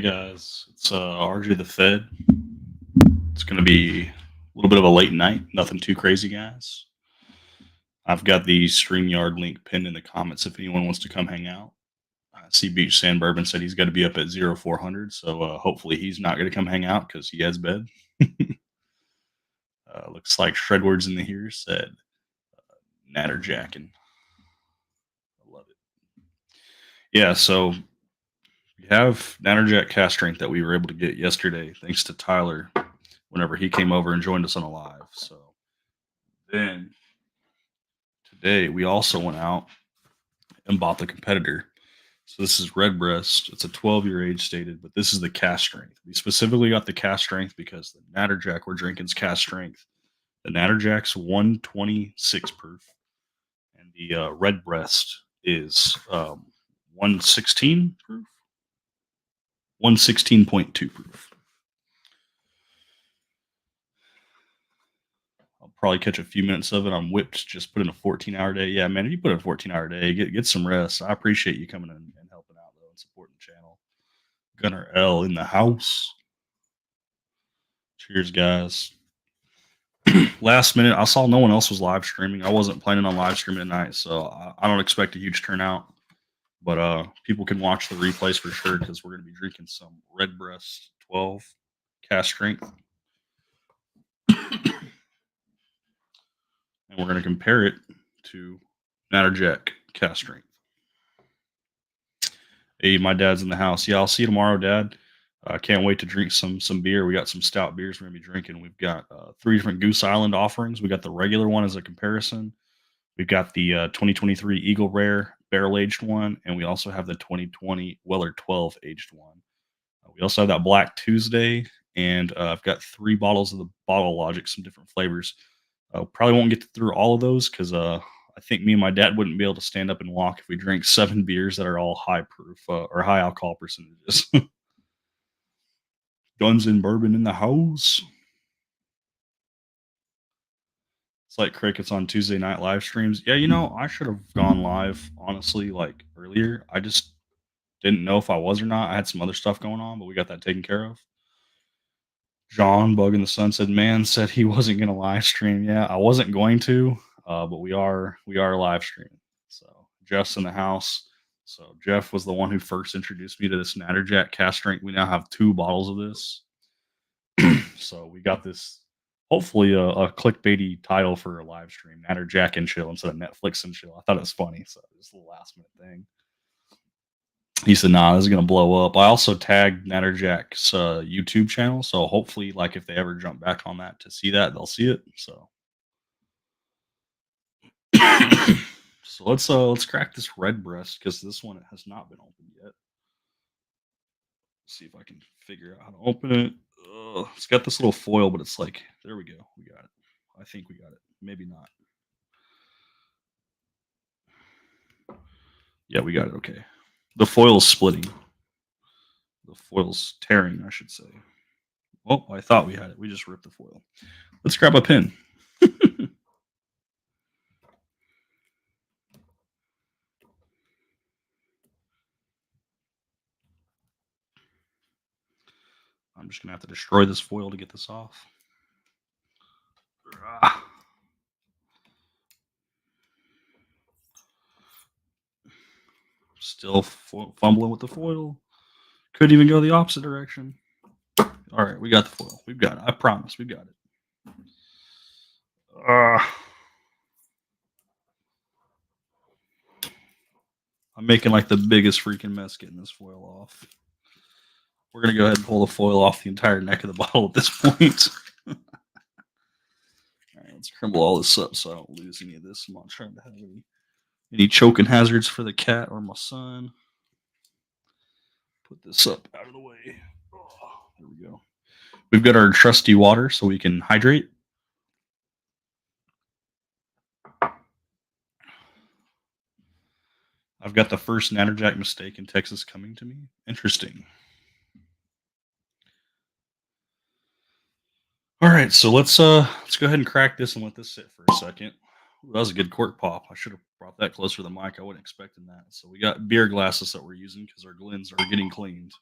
Hey guys, it's RJ the Fed. It's going to be a little bit of a late night, nothing too crazy, guys. I've got the StreamYard link pinned in the comments if anyone wants to come hang out. I see Beach Sand Bourbon said he's got to be up at 0400, so hopefully he's not going to come hang out because he has bed. Looks like Shredwords in the here said NatterJack, and I love it. Yeah, so we have NatterJack cast strength that we were able to get yesterday thanks to Tyler whenever he came over and joined us on a live. So then today we also went out and bought the competitor. So this is Redbreast. It's a 12-year age stated, but this is the cast strength. We specifically got the cast strength because the NatterJack we're drinking is cast strength. The NatterJack's 126 proof, and the Redbreast is 116 proof, 116.2 proof. I'll probably catch a few minutes of it. I'm whipped. Just put in a 14-hour day. Yeah, man, if you put in a 14-hour day, get some rest. I appreciate you coming in and helping out though and supporting the channel. Gunner L in the house. Cheers, guys. Last minute, I saw no one else was live streaming. I wasn't planning on live streaming tonight, so I don't expect a huge turnout. But people can watch the replays for sure because we're going to be drinking some Redbreast 12 cast strength. And we're going to compare it to NatterJack cast strength. Hey, my dad's in the house. Yeah, I'll see you tomorrow, Dad. I can't wait to drink some beer. We got some stout beers we're going to be drinking. We've got 3 different Goose Island offerings. We got the regular one as a comparison. We've got the 2023 Eagle Rare barrel-aged one, and we also have the 2020 Weller 12 aged one. We also have that Black Tuesday, and I've got 3 bottles of the Bottle Logic, some different flavors. Probably won't get through all of those because I think me and my dad wouldn't be able to stand up and walk if we drank 7 beers that are all high proof or high alcohol percentages. Guns and bourbon in the house. It's like crickets on Tuesday night live streams. Yeah, I should have gone live, honestly, like earlier. I just didn't know if I was or not. I had some other stuff going on, but we got that taken care of. John Bug in the Sun said, "Man said he wasn't going to live stream." Yeah, I wasn't going to, but we are live streaming. So Jeff's in the house. So Jeff was the one who first introduced me to this NatterJack cast strength. We now have 2 bottles of this. So we got this, hopefully a clickbaity title for a live stream, NatterJack and Chill instead of Netflix and Chill. I thought it was funny, so it was a last minute thing. He said, "Nah, this is gonna blow up." I also tagged NatterJack's YouTube channel, so hopefully, like if they ever jump back on that to see that, they'll see it. So, so let's crack this Redbreast because this one has not been opened yet. See if I can figure out how to open it. It's got this little foil, but it's like, there we go. We got it. I think we got it. Maybe not. Yeah, we got it. Okay. The foil's splitting. The foil's tearing, I should say. Oh, I thought we had it. We just ripped the foil. Let's grab a pin. I'm just going to have to destroy this foil to get this off. Still fumbling with the foil. Couldn't even go the opposite direction. All right, we got the foil. We've got it. I promise. We got it. I'm making like the biggest freaking mess getting this foil off. We're going to go ahead and pull the foil off the entire neck of the bottle at this point. All right, let's crumble all this up so I don't lose any of this. I'm not trying to have any choking hazards for the cat or my son. Put this up out of the way. Oh, there we go. We've got our trusty water so we can hydrate. I've got the first NatterJack mistake in Texas coming to me. Interesting. All right, so let's go ahead and crack this and let this sit for a second. Ooh, that was a good cork pop. I should have brought that closer to the mic. I wasn't expecting that. So we got beer glasses that we're using because our glens are getting cleaned.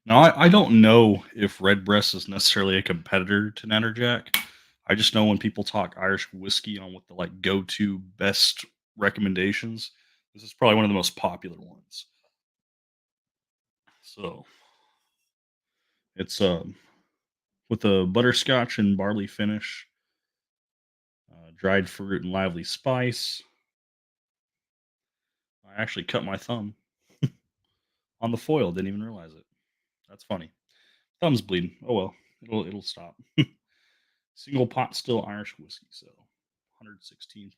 Now, I don't know if Redbreast is necessarily a competitor to NatterJack. I just know when people talk Irish whiskey on what the like go-to best recommendations, this is probably one of the most popular ones. So it's with a butterscotch and barley finish, dried fruit and lively spice. I actually cut my thumb on the foil. Didn't even realize it. That's funny. Thumb's bleeding. Oh well, it'll stop. Single pot still Irish whiskey, so 116.2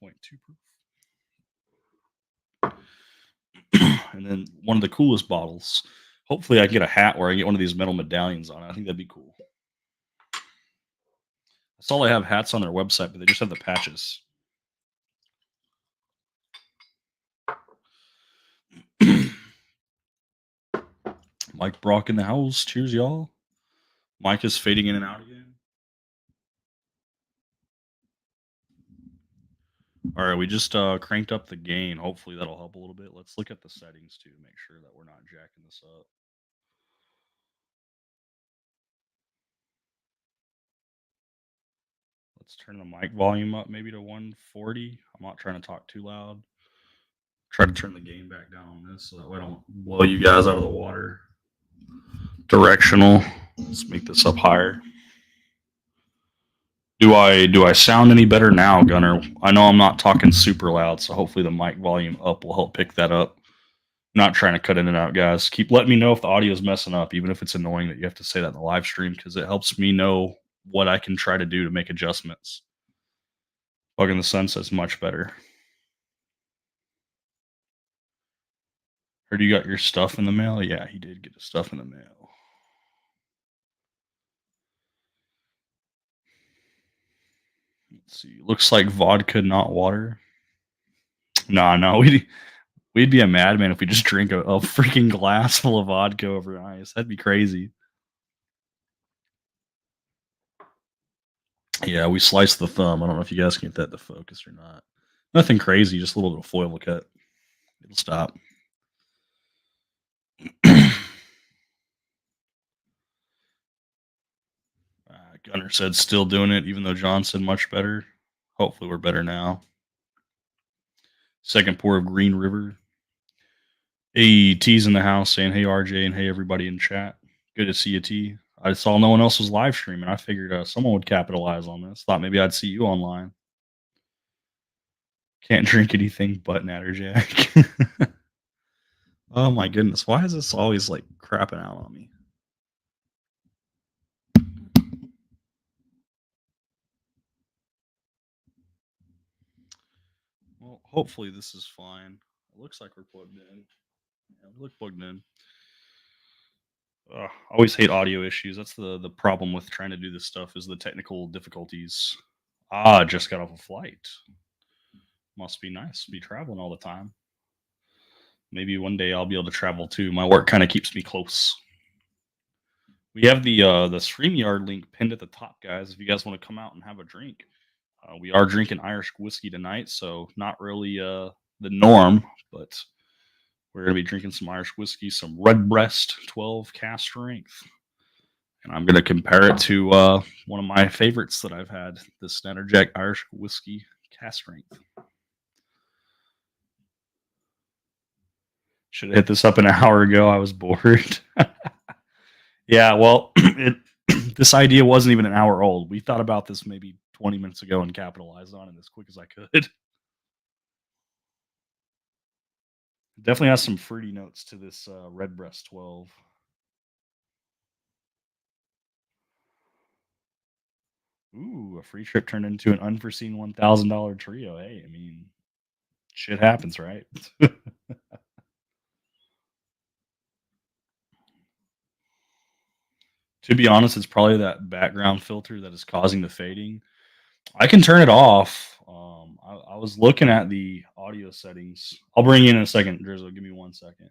proof. And then one of the coolest bottles. Hopefully, I can get a hat where I get one of these metal medallions on it. I think that'd be cool. I saw they have hats on their website, but they just have the patches. Mike Brock in the house. Cheers, y'all. Mike is fading in and out again. All right, we just cranked up the gain. Hopefully, that'll help a little bit. Let's look at the settings too to make sure that we're not jacking this up. Let's turn the mic volume up maybe to 140. I'm not trying to talk too loud. Try to turn the gain back down on this so that way I don't blow you guys out of the water. Directional. Let's make this up higher. Do I sound any better now, Gunner? I know I'm not talking super loud, so hopefully the mic volume up will help pick that up. I'm not trying to cut in and out, guys. Keep letting me know if the audio is messing up, even if it's annoying that you have to say that in the live stream, because it helps me know what I can try to do to make adjustments. Bug in the Sun says much better. Heard you got your stuff in the mail? Yeah, he did get his stuff in the mail. Let's see. Looks like vodka, not water. No, we'd be a madman if we just drink a freaking glass full of vodka over ice. That'd be crazy. Yeah, we sliced the thumb. I don't know if you guys can get that to focus or not. Nothing crazy, just a little bit of foil cut. It'll stop. Gunner said still doing it, even though John said much better. Hopefully, we're better now. Second pour of Green River. Hey, T's in the house saying, hey, RJ, and hey, everybody in chat. Good to see you, T. I saw no one else was live streaming. I figured someone would capitalize on this. Thought maybe I'd see you online. Can't drink anything but NatterJack. Oh my goodness. Why is this always like crapping out on me? Well, hopefully this is fine. It looks like we're plugged in. Yeah, we look plugged in. I always hate audio issues. That's the problem with trying to do this stuff is the technical difficulties. Just got off a flight. Must be nice to be traveling all the time. Maybe one day I'll be able to travel too. My work kind of keeps me close. We have the StreamYard link pinned at the top, guys. If you guys want to come out and have a drink, we are drinking Irish whiskey tonight, so not really the norm, but we're gonna be drinking some Irish whiskey, some Redbreast 12 cask strength, and I'm gonna compare it to one of my favorites that I've had, this NatterJack Irish whiskey cask strength. Should have hit this up an hour ago. I was bored. Yeah, well, this idea wasn't even an hour old. We thought about this maybe 20 minutes ago and capitalized on it as quick as I could. Definitely has some fruity notes to this Redbreast 12. Ooh, a free trip turned into an unforeseen $1,000 trio. Hey, I mean, shit happens, right? To be honest, it's probably that background filter that is causing the fading. I can turn it off. I was looking at the audio settings. I'll bring you in a second, Drizzle. Give me 1 second.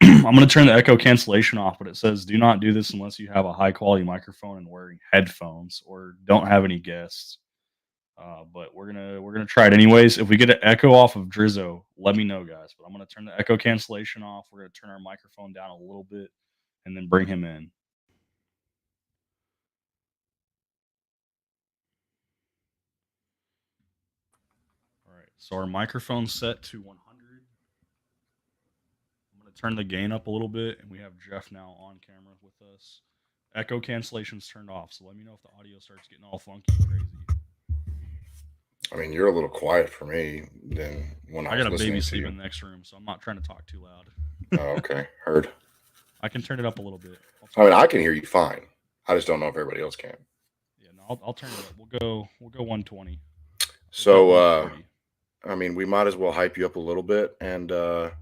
I'm going to turn the echo cancellation off, but it says do not do this unless you have a high quality microphone and wearing headphones or don't have any guests. But we're gonna try it anyways. If we get an echo off of Drizzo, let me know, guys. But I'm gonna turn the echo cancellation off. We're gonna turn our microphone down a little bit, and then bring him in. All right. So our microphone's set to 100. I'm going to turn the gain up a little bit, and we have Jeff now on camera with us. Echo cancellation's turned off, so let me know if the audio starts getting all funky and crazy. I mean, you're a little quiet for me than when I I got was a baby listening to sleeping you. in the next room, so I'm not trying to talk too loud. Oh, okay, heard. I can turn it up a little bit. I mean, I can hear you fine. I just don't know if everybody else can. Yeah, no, I'll turn it up. We'll go 120. We'll go So, 140. I mean, we might as well hype you up a little bit. And per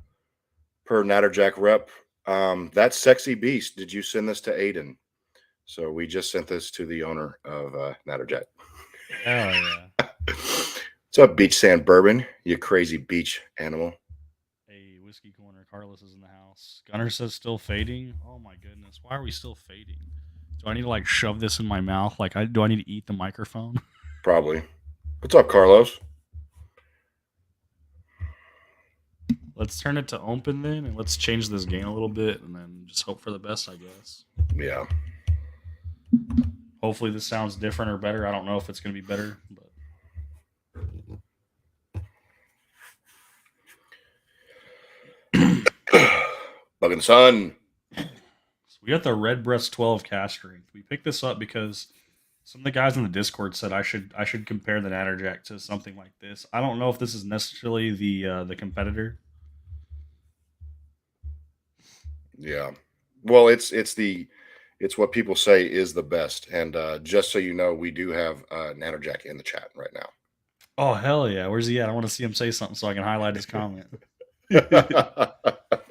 NatterJack rep, that sexy beast. Did you send this to Aiden? So we just sent this to the owner of NatterJack. Hell yeah. What's up, Beach Sand Bourbon? You crazy beach animal. Hey, Whiskey Corner. Carlos is in the house. Gunner says still fading. Oh my goodness. Why are we still fading? Do I need to like shove this in my mouth? Like, do I need to eat the microphone? Probably. What's up, Carlos? Let's turn it to open then, and let's change this gain a little bit, and then just hope for the best, I guess. Yeah. Hopefully, this sounds different or better. I don't know if it's going to be better, but Bug in the sun. so we got the Redbreast 12 cast strength. We picked this up because some of the guys in the Discord said I should compare the NatterJack to something like this. I don't know if this is necessarily the competitor. Yeah. Well, it's what people say is the best. And just so you know, we do have NatterJack in the chat right now. Oh hell yeah! Where's he at? I want to see him say something so I can highlight his comment.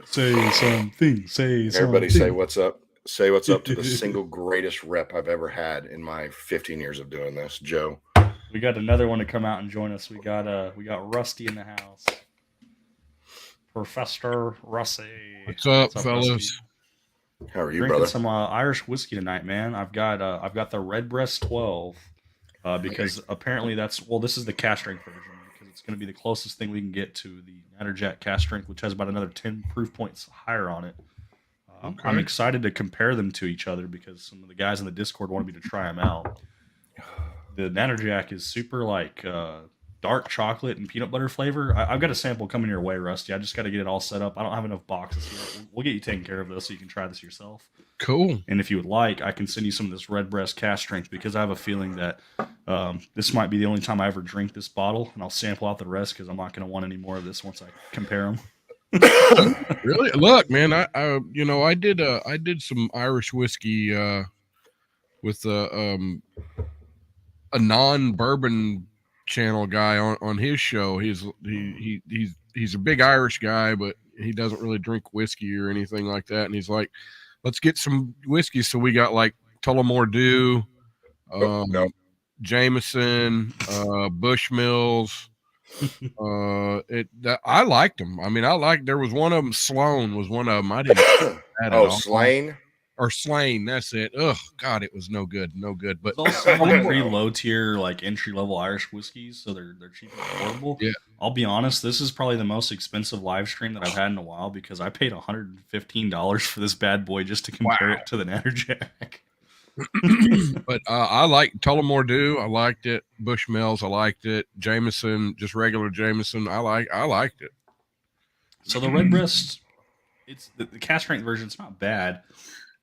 Say something. Say Everybody something. say what's up. Say what's up to the single greatest rep I've ever had in my 15 years of doing this, Joe. We got another one to come out and join us. We got Rusty in the house. Professor Rusty. What's up, fellas? Rusty? How are you, Drinking brother? some Irish whiskey tonight, man. I've got the Redbreast 12 because apparently this is the cast strength version because it's going to be the closest thing we can get to the NatterJack cast strength, which has about another 10 proof points higher on it. Okay. I'm excited to compare them to each other because some of the guys in the Discord wanted me to try them out. The NatterJack is super like dark chocolate and peanut butter flavor. I've got a sample coming your way, Rusty. I just got to get it all set up. I don't have enough boxes yet. We'll get you taken care of though, so you can try this yourself. Cool. And if you would like, I can send you some of this Redbreast cast strength because I have a feeling that this might be the only time I ever drink this bottle, and I'll sample out the rest because I'm not going to want any more of this once I compare them. Really? Look, man, I did some Irish whiskey with a non-bourbon channel guy on his show. He's a big Irish guy, but he doesn't really drink whiskey or anything like that. And he's like, let's get some whiskey. So we got like Tullamore Dew, No. Jameson, Bushmills. I liked them. I mean, there was one of them. Sloan was one of them. I didn't. Slain or Slain. That's it. Ugh, God, it was no good. But those sound like pretty low tier, like entry level Irish whiskeys, so they're cheap and affordable. Yeah. I'll be honest, this is probably the most expensive live stream that I've had in a while because I paid $115 for this bad boy just to compare it to the NatterJack. But I like Tullamore Dew. I liked it. Bushmills. I liked it. Jameson, just regular Jameson. I liked it. So the Redbreast, it's the cast strength version. It's not bad.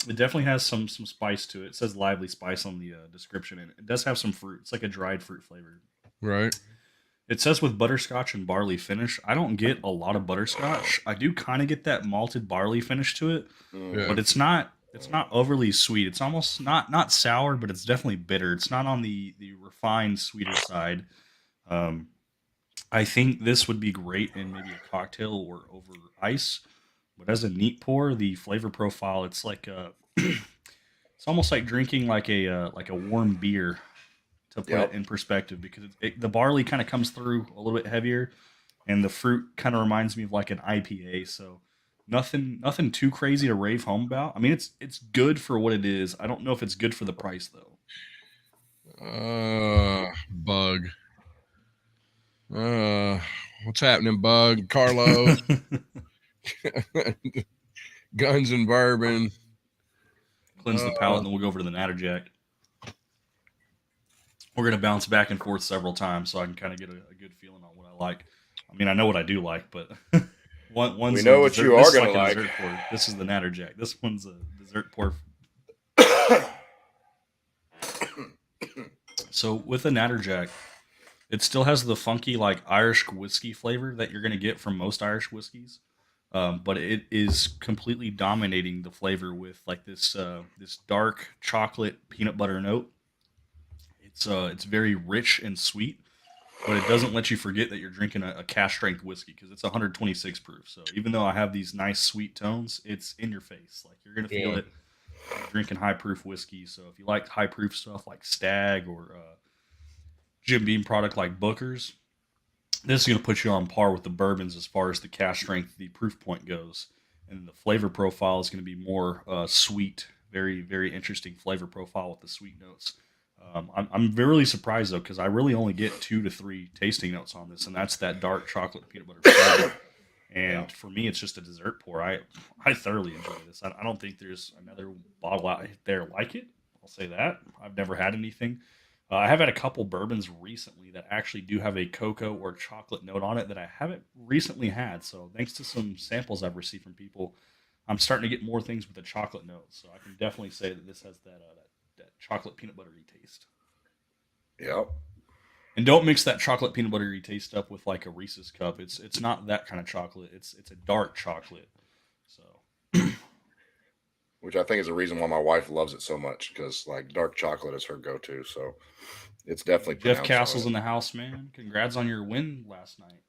It definitely has some spice to it. It says lively spice on the description, and it does have some fruit. It's like a dried fruit flavor. Right. It says with butterscotch and barley finish. I don't get a lot of butterscotch. I do kind of get that malted barley finish to it, but it's not overly sweet. It's almost not sour, but it's definitely bitter. It's not on the refined sweeter side. I think this would be great in maybe a cocktail or over ice. But as a neat pour, the flavor profile, it's like it's almost like drinking like a warm beer to put it in perspective because the barley kind of comes through a little bit heavier, and the fruit kind of reminds me of like an IPA. So nothing too crazy to rave home about. I mean, it's good for what it is. I don't know if it's good for the price though. Bug. What's happening, Bug? Carlos. Guns and Bourbon. cleanse the palate, and then we'll go over to the NatterJack. We're gonna bounce back and forth several times so I can kind of get a good feeling on what I like. I mean, I know what I do like, but one's We know a what dessert. you This are is gonna like a like. dessert pour. This is the NatterJack. This one's a dessert pour. So with the NatterJack, it still has the funky like Irish whiskey flavor that you're gonna get from most Irish whiskeys, but it is completely dominating the flavor with like this dark chocolate peanut butter note. It's very rich and sweet, but it doesn't let you forget that you're drinking a cask strength whiskey because it's 126 proof. So even though I have these nice sweet tones, it's in your face. Like you're gonna feel Yeah. it drinking high proof whiskey. So if you like high proof stuff like Stag or Jim Beam product like Booker's, this is going to put you on par with the bourbons as far as the cask strength, the proof point goes, and the flavor profile is going to be more sweet, very interesting flavor profile with the sweet notes. I'm really surprised though because I really only get 2 to 3 tasting notes on this, and that's that dark chocolate peanut butter flavor. Yeah. And for me, it's just a dessert pour. I thoroughly enjoy this. I don't think there's another bottle out there like it. I'll say that. I've never had anything. I have had a couple bourbons recently that actually do have a cocoa or chocolate note on it that I haven't recently had. So thanks to some samples I've received from people, I'm starting to get more things with a chocolate note. So I can definitely say that this has that chocolate peanut buttery taste. Yep. And don't mix that chocolate peanut buttery taste up with like a Reese's cup. It's not that kind of chocolate. It's a dark chocolate. So Which I think is the reason why my wife loves it so much because like dark chocolate is her go-to. So it's definitely Jeff pronounced on Castle's it. in the house, man. Congrats on your win last night.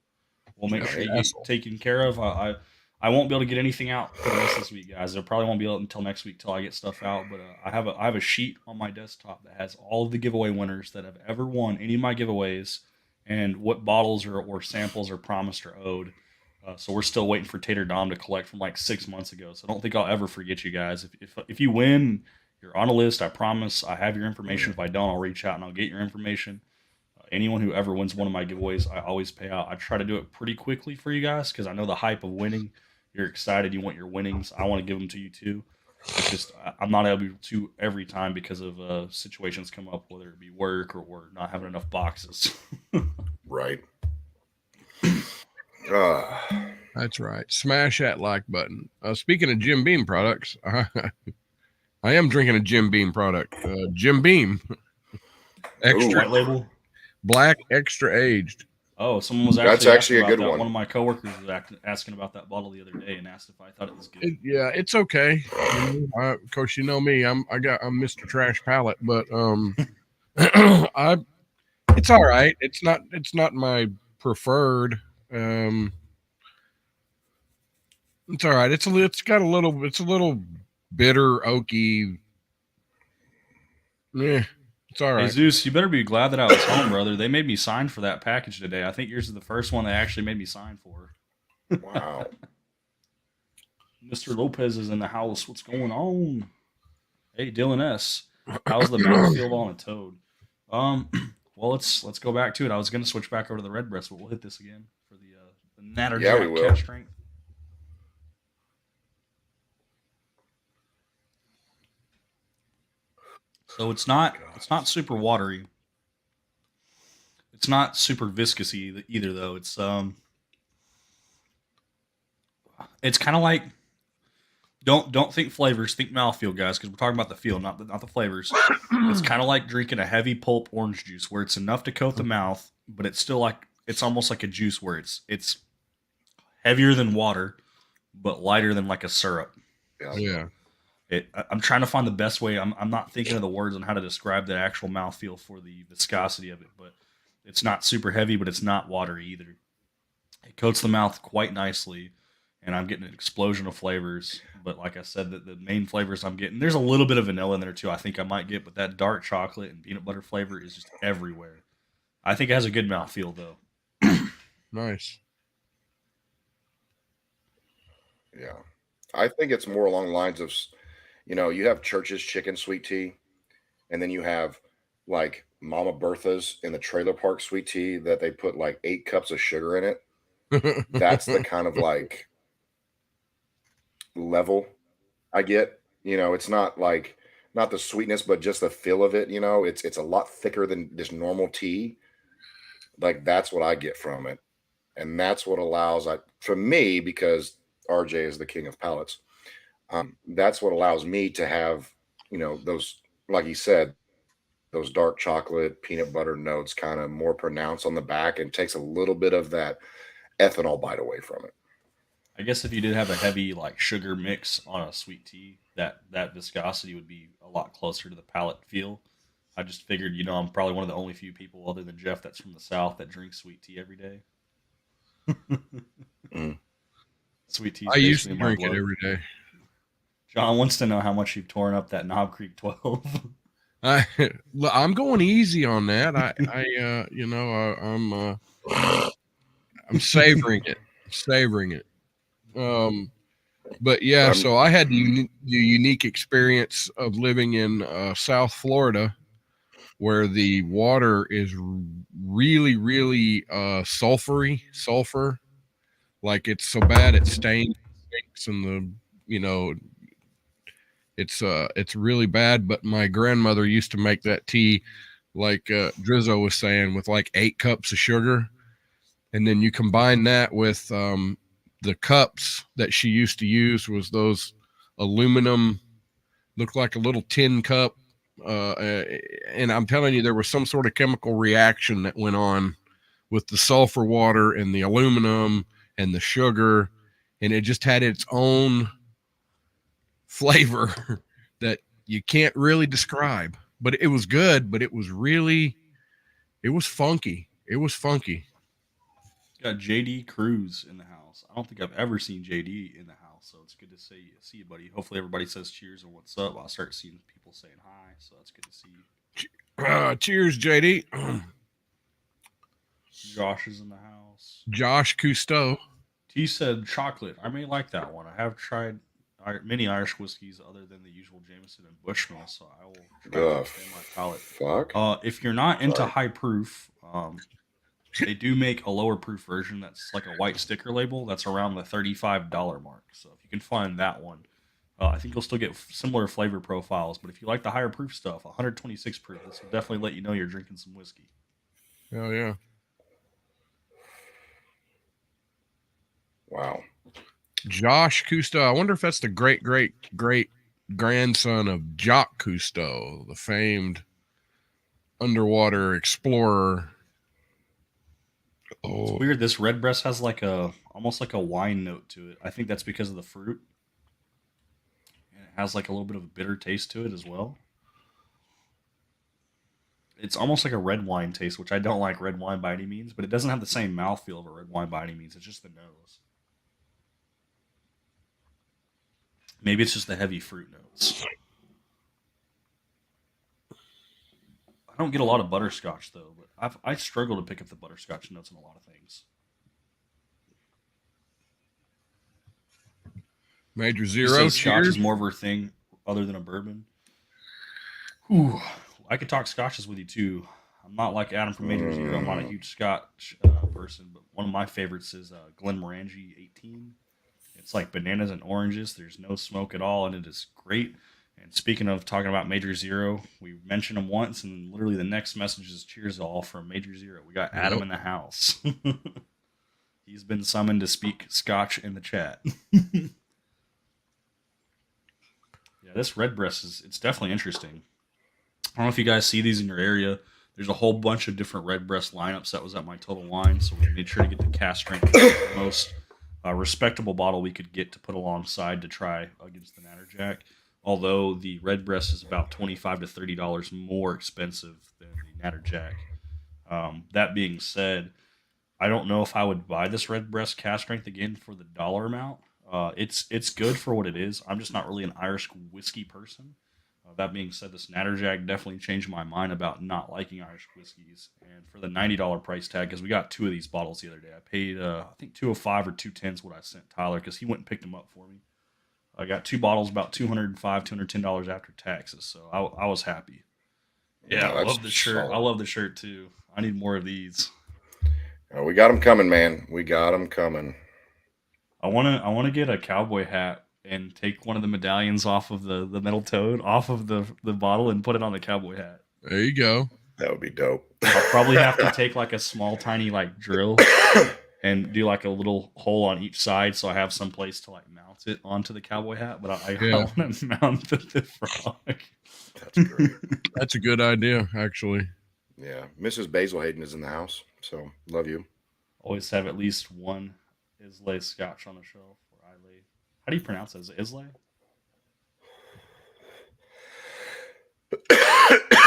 We'll make Jeff sure you get Castle. taken care of. I won't be able to get anything out for the rest of this week, guys. I probably won't be able until next week till I get stuff out. But I have a sheet on my desktop that has all of the giveaway winners that have ever won any of my giveaways and what bottles or samples are promised or owed. So we're still waiting for Tater Dom to collect from like 6 months ago. So I don't think I'll ever forget you guys. If you win, you're on a list. I promise. I have your information. If I don't, I'll reach out and I'll get your information. Anyone who ever wins one of my giveaways, I always pay out. I try to do it pretty quickly for you guys because I know the hype of winning. You're excited. You want your winnings. I want to give them to you too. It's just I'm not able to every time because of situations come up, whether it be work or not having enough boxes. Right. Uh, That's right. Smash that like button. Speaking of Jim Beam products, I am drinking a Jim Beam product. Jim Beam extra White label. black, extra aged. Oh, someone was That's actually actually asking a about good that. one. One of my coworkers was asking about that bottle the other day and asked if I thought it was good. Yeah, it's okay. Of course, you know me. I'm Mr. Trash Palate, but I it's all right. It's not my preferred. It's all right. It's a little bitter, oaky. Yeah, it's all Hey right. Zeus, you better be glad that I was home, brother. They made me sign for that package today. I think yours is the first one they actually made me sign for. wow. Mr. Lopez is in the house. What's going on? Hey, Dylan S. How's the mouthfeel on a toad? Um, well, let's go back to it. I was gonna switch back over to the red breast, but we'll hit this again for the Yeah, we NatterJack will. cask strength. So it's not super watery. It's not super viscous either though. It's kind of like don't think flavors, think mouthfeel, guys, because we're talking about the feel, not the flavors. It's kind of like drinking a heavy pulp orange juice, where it's enough to coat the mouth, but it's still like it's almost like a juice where it's heavier than water, but lighter than like a syrup. Yeah. Yeah. I'm trying to find the best way. I'm not thinking of the words on how to describe the actual mouthfeel for the viscosity of it, but it's not super heavy, but it's not watery either. It coats the mouth quite nicely, and I'm getting an explosion of flavors. But like I said, the main flavors I'm getting, there's a little bit of vanilla in there too. I think I might get, but that dark chocolate and peanut butter flavor is just everywhere. I think it has a good mouthfeel though. Nice. Yeah. I think it's more along the lines of, you have Church's chicken sweet tea, and then you have like Mama Bertha's in the trailer park sweet tea that they put like 8 cups of sugar in it. That's the kind of like level I get. It's not like not the sweetness, but just the feel of it. It's a lot thicker than this normal tea. Like that's what I get from it, and that's what allows for me, because RJ is the king of palates. That's what allows me to have those, like you said, those dark chocolate peanut butter notes kind of more pronounced on the back, and takes a little bit of that ethanol bite away from it. I guess if you did have a heavy like sugar mix on a sweet tea, that viscosity would be a lot closer to the palate feel. I just figured, I'm probably one of the only few people other than Jeff that's from the South that drinks sweet tea every day. Mm. Sweet tea I is used basically to in my drink it blood. every day. John wants to know how much you've torn up that Knob Creek 12. I'm going easy on that. I'm savoring it. Savoring it. But yeah, so I had the unique experience of living in South Florida, where the water is really, really sulfur. Like it's so bad it stains and it's really bad. But my grandmother used to make that tea, like Drizzo was saying, with like 8 cups of sugar, and then you combine that with the cups that she used to use was those aluminum, looked like a little tin cup, and I'm telling you, there was some sort of chemical reaction that went on with the sulfur water and the aluminum and the sugar, and it just had its own flavor that you can't really describe. But it was good, but it was funky. It was funky. Got JD Cruz in the house. I don't think I've ever seen JD in the house, so it's good to see you, buddy. Hopefully everybody says cheers or what's up. I'll start seeing people saying hi, so that's good to see you. Cheers, JD. Josh is in the house. Josh Cousteau. T said chocolate. I may like that one. I have tried many Irish whiskeys other than the usual Jameson and Bushmill, so I will try to expand my palate. Fuck. If you're not into high proof, they do make a lower proof version that's like a white sticker label that's around the $35 mark. So if you can find that one, I think you'll still get similar flavor profiles. But if you like the higher proof stuff, 126 proof, this will definitely let you know you're drinking some whiskey. Hell yeah. Wow. Josh Cousteau. I wonder if that's the great grandson of Jacques Cousteau, the famed underwater explorer. Oh. It's weird. This Redbreast has almost like a wine note to it. I think that's because of the fruit. And it has like a little bit of a bitter taste to it as well. It's almost like a red wine taste, which I don't like red wine by any means, but it doesn't have the same mouthfeel of a red wine by any means. It's just the nose. Maybe it's just the heavy fruit notes. I don't get a lot of butterscotch though, but I struggle to pick up the butterscotch notes in a lot of things. Major Zero. Scotch is more of her thing other than a bourbon. Ooh, I could talk scotches with you too. I'm not like Adam from Major Zero. I'm not a huge scotch person, but one of my favorites is Glenmorangie 18. It's like bananas and oranges. There's no smoke at all, and it is great. And speaking of talking about Major Zero, we mentioned him once, and literally the next message is cheers all from Major Zero. We got Adam in the house. He's been summoned to speak Scotch in the chat. Yeah, this Redbreast it's definitely interesting. I don't know if you guys see these in your area. There's a whole bunch of different Redbreast lineups that was at my Total Wine, so we made sure to get the cast strength the most respectable bottle we could get to put alongside to try against the NatterJack. Although the Redbreast is about $25 to $30 more expensive than the NatterJack. That being said, I don't know if I would buy this Redbreast cast strength again for the dollar amount. It's good for what it is. I'm just not really an Irish whiskey person. That being said, this NatterJack definitely changed my mind about not liking Irish whiskeys. And for the $90 price tag, because we got 2 of these bottles the other day, I paid I think $205 or $210 what I sent Tyler because he went and picked them up for me. I got 2 bottles, about $205, $210 after taxes, so I was happy. Yeah, I love the shirt. Solid. I love the shirt too. I need more of these. We got them coming, man. We got them coming. I want to get a cowboy hat and take one of the medallions off of the metal toad off of the bottle and put it on the cowboy hat. There you go. That would be dope. I'll probably have to take like a small, tiny like drill and do like a little hole on each side, so I have some place to like mount it onto the cowboy hat. But I want to mount the frog. That's great. That's a good idea, actually. Yeah, Mrs. Basil Hayden is in the house, so love you. Always have at least one Islay Scotch on the shelf or Islay. How do you pronounce it? Is it Islay?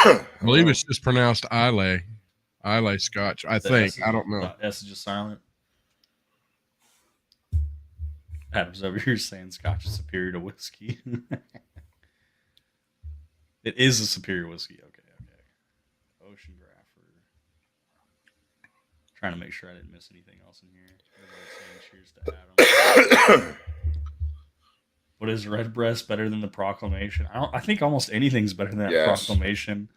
I believe it's just pronounced Islay. Islay Scotch. I think. I don't know. S is just silent. Adam's over here saying Scotch is superior to whiskey. It is a superior whiskey. Okay. Oceanographer. Trying to make sure I didn't miss anything else in here. Cheers to Adam. What is Redbreast better than the Proclamation? I think almost anything's better than that Proclamation.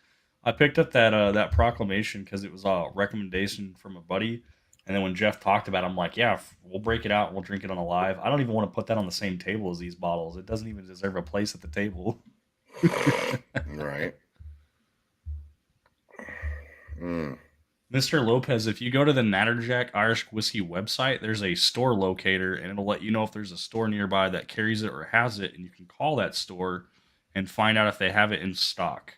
I picked up that Proclamation because it was a recommendation from a buddy. And then when Jeff talked about it, I'm like, yeah, we'll break it out and we'll drink it on a live. I don't even want to put that on the same table as these bottles. It doesn't even deserve a place at the table. Right. Mr. Lopez, if you go to the NatterJack Irish Whiskey website, there's a store locator, and it'll let you know if there's a store nearby that carries it or has it, and you can call that store and find out if they have it in stock.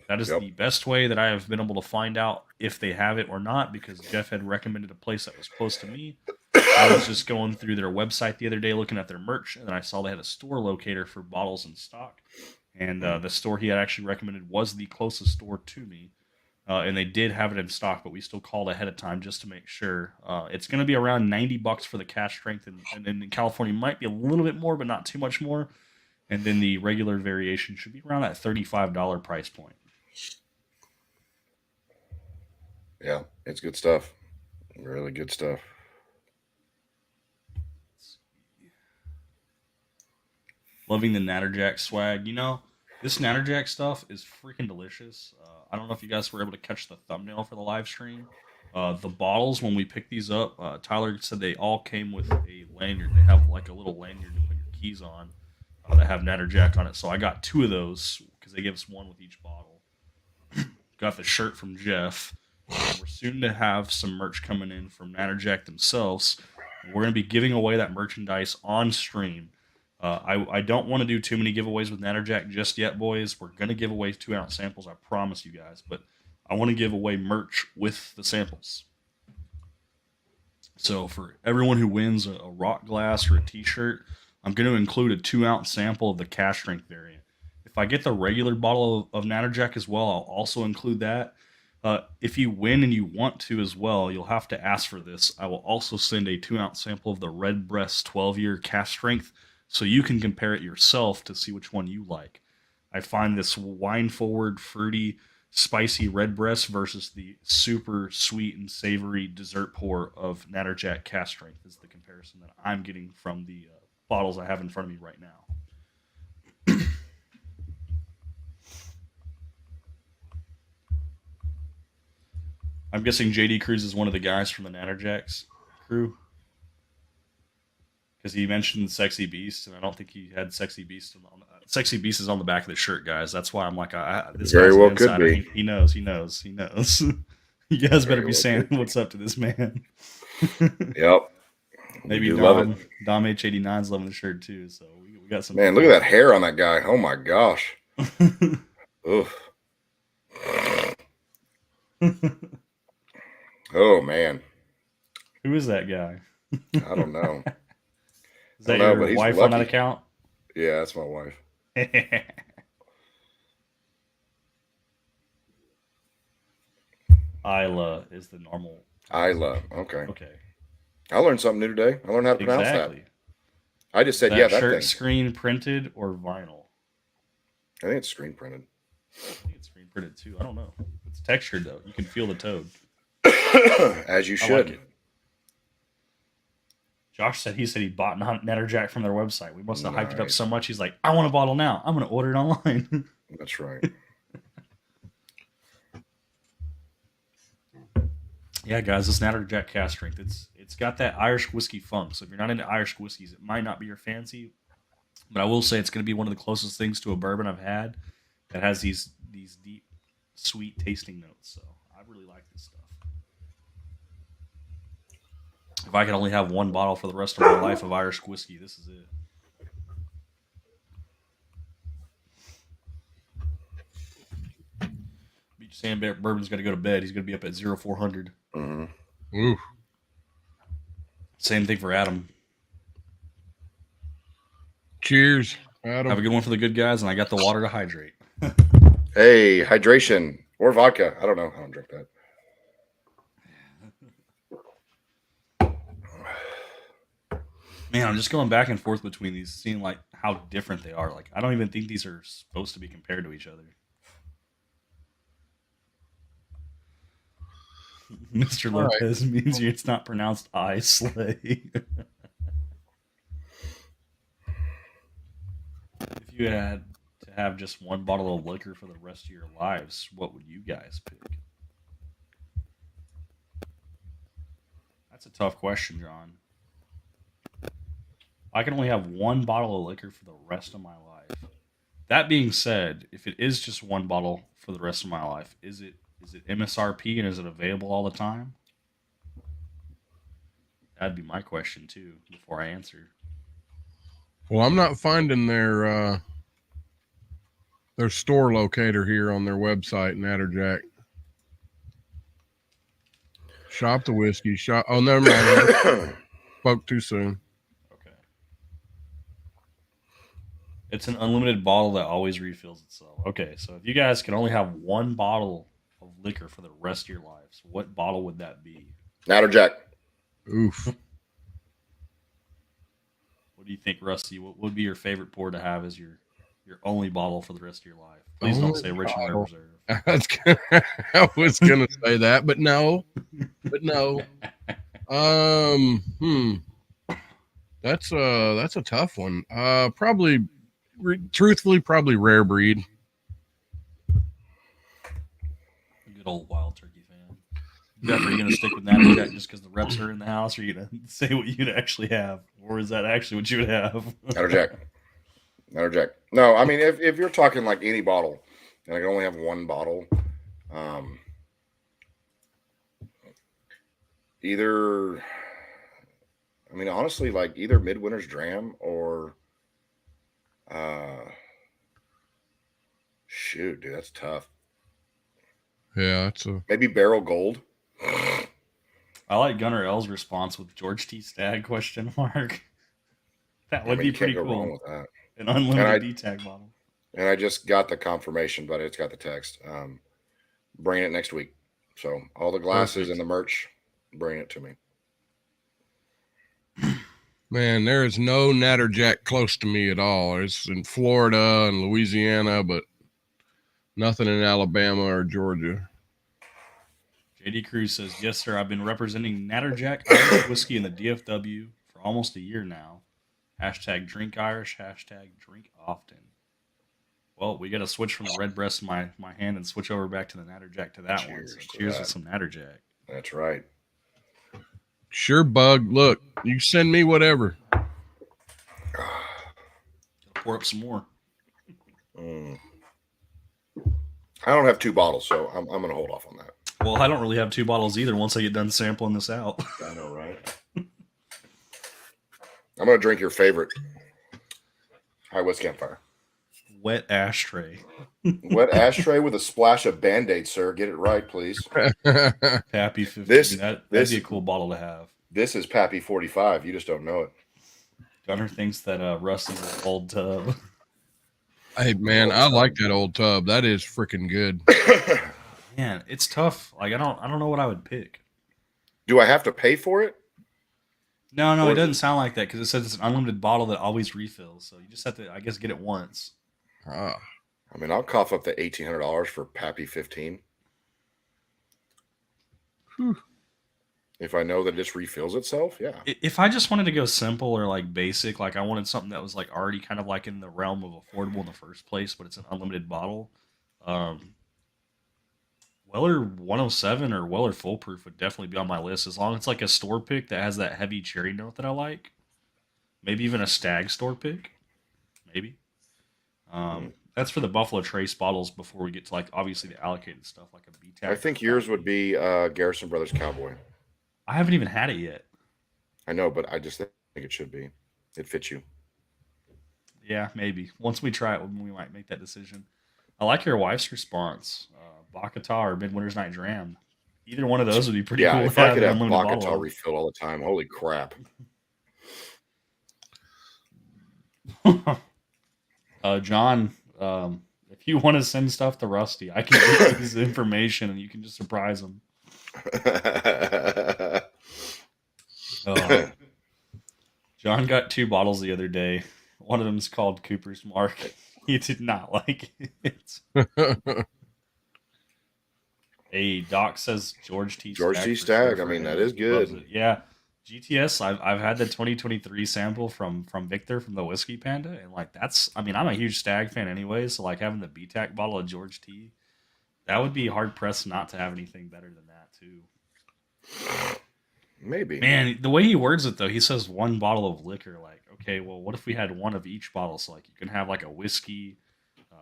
That is the best way that I have been able to find out if they have it or not, because Jeff had recommended a place that was close to me. I was just going through their website the other day looking at their merch, and then I saw they had a store locator for bottles in stock. And the store he had actually recommended was the closest store to me. And they did have it in stock, but we still called ahead of time just to make sure. It's going to be around $90 for the cash strength, and in California might be a little bit more, but not too much more. And then the regular variation should be around that $35 price point. Yeah, it's good stuff. Really good stuff. Loving the NatterJack swag. You know, this NatterJack stuff is freaking delicious. I don't know if you guys were able to catch the thumbnail for the live stream. The bottles, when we picked these up, Tyler said they all came with a lanyard. They have like a little lanyard to put your keys on that have NatterJack on it. So I got 2 of those because they give us 1 with each bottle. Got the shirt from Jeff. We're soon to have some merch coming in from NatterJack themselves. We're going to be giving away that merchandise on stream. I don't want to do too many giveaways with NatterJack just yet, boys. We're going to give away 2-ounce samples, I promise you guys. But I want to give away merch with the samples. So for everyone who wins a rock glass or a t-shirt, I'm going to include a 2-ounce sample of the cash strength variant. If I get the regular bottle of NatterJack as well, I'll also include that. If you win and you want to as well, you'll have to ask for this. I will also send a 2-ounce sample of the Redbreast 12-year cash strength, so you can compare it yourself to see which one you like. I find this wine-forward, fruity, spicy Redbreast versus the super sweet and savory dessert pour of NatterJack cash strength is the comparison that I'm getting from the bottles I have in front of me right now. I'm guessing JD Cruz is one of the guys from the NatterJack's crew. Because he mentioned Sexy Beast, and I don't think he had Sexy Beast on the Sexy Beast is on the back of the shirt, guys. That's why I'm like, this very guy's well an could insider. be. He knows. You guys better be saying what's up to this man. Yep. Maybe Dom H89's loving the shirt too. So we got some. Man, look at that hair on that guy. Oh my gosh. Oof. Oh man. Who is that guy? I don't know. Is that your wife on that account? Yeah, that's my wife. Isla is the normal. Isla. Okay. Okay. I learned something new today. I learned how to pronounce that. I just said, that that shirt thing. Screen printed or vinyl? I think it's screen printed. I think it's screen printed too. I don't know. It's textured though. You can feel the toad. As you should. Like Josh said he bought NatterJack from their website. We must have hyped it up so much. He's like, I want a bottle now. I'm going to order it online. That's right. Yeah, guys, this NatterJack cask strength. It's got that Irish whiskey funk. So if you're not into Irish whiskeys, it might not be your fancy. But I will say it's going to be one of the closest things to a bourbon I've had that has these deep, sweet tasting notes. So I really like this stuff. If I could only have one bottle for the rest of my life of Irish whiskey, this is it. Beach Sand Bourbon's got to go to bed. He's going to be up at 0400. Mm-hmm. Ooh. Same thing for Adam. Cheers, Adam. Have a good one for the good guys, and I got the water to hydrate. Hey, hydration or vodka. I don't know. I don't drink that. Man, I'm just going back and forth between these, seeing like how different they are. Like I don't even think these are supposed to be compared to each other. Mr. Lopez means it's not pronounced I slay. If you had to have just one bottle of liquor for the rest of your lives, what would you guys pick? That's a tough question, John. I can only have one bottle of liquor for the rest of my life. That being said, if it is just one bottle for the rest of my life, is it MSRP and is it available all the time? That'd be my question too before I answer. Well, I'm not finding their store locator here on their website, NatterJack. Shop the whiskey. Shop. Oh, never mind. Spoke too soon. Okay. It's an unlimited bottle that always refills itself. Okay, so if you guys can only have one bottle of liquor for the rest of your lives, what bottle would that be? NatterJack. Oof. What do you think, Rusty? What would be your favorite pour to have as your only bottle for the rest of your life? Please don't say Rich and Rare Reserve. I was gonna say that, but no. That's a tough one. Probably, truthfully, probably Rare Breed. Good old Wild Turkey fan. Jeff, are you going to stick with NatterJack just because the reps are in the house, or are you going to say what you'd actually have? Or is that actually what you would have? NatterJack. No, I mean, if you're talking like any bottle, and I can only have one bottle, either, I mean, honestly, like either Midwinter's Dram or, shoot, dude, that's tough. Yeah, maybe Barrel Gold. I like Gunnar L's response with George T. Stagg ? That would be pretty cool. Wrong with that. An unlimited D-Tag bottle. And I just got the confirmation, but it's got the text. Bringing it next week. So all the glasses and the merch, bring it to me. Man, there is no NatterJack close to me at all. It's in Florida and Louisiana, but nothing in Alabama or Georgia. JD Cruz says, yes, sir. I've been representing NatterJack Irish whiskey in the DFW for almost a year now. # drink Irish, # drink often. Well, we got to switch from the Redbreast in my hand and switch over back to the NatterJack to that one. So cheers with some NatterJack. That's right. Sure, Bug. Look, you send me whatever. Pour up some more. I don't have 2 bottles, so I'm going to hold off on that. Well, I don't really have 2 bottles either once I get done sampling this out. I know, right? I'm going to drink your favorite High West Campfire. Wet ashtray. Wet ashtray with a splash of Band-Aid, sir. Get it right, please. Pappy 15. That'd be a cool bottle to have. This is Pappy 45. You just don't know it. Gunner thinks that Rusty's an old tub. Hey, man, I like that old tub. That is freaking good. Man, it's tough. Like I don't know what I would pick. Do I have to pay for it? No, it doesn't sound like that because it says it's an unlimited bottle that always refills. So you just have to, I guess, get it once. Ah. I mean, I'll cough up the $1,800 for Pappy 15. Whew. If I know that it just refills itself, yeah. If I just wanted to go simple or like basic, like I wanted something that was like already kind of like in the realm of affordable in the first place, but it's an unlimited bottle. Weller 107 or Weller Foolproof would definitely be on my list as long as it's like a store pick that has that heavy cherry note that I like. Maybe even a Stag store pick. maybe. That's for the Buffalo Trace bottles before we get to like obviously the allocated stuff like a BTAC. I think yours would be Garrison Brothers Cowboy. I haven't even had it yet. I know, but I just think it should be. It fits you. Yeah, maybe. Once we try it, we might make that decision. I like your wife's response. Bakata or Midwinter's Night Dram. Either one of those would be pretty cool. If I could have unlimited Bakata bottle refilled all the time, holy crap. John, if you want to send stuff to Rusty, I can get you his information and you can just surprise him. John got 2 bottles the other day. One of them is called Cooper's Mark. He did not like it. Hey, Doc says George T. George T. Stagg. I mean, that is good. Yeah. GTS, I've had the 2023 sample from Victor from the Whiskey Panda, and like that's, I mean, I'm a huge Stag fan anyway, so like having the BTAC bottle of George T, that would be hard pressed not to have anything better than that too. Maybe. Man, the way he words it though, he says 1 bottle of liquor. Like, okay, well, what if we had 1 of each bottle? So like you can have like a whiskey,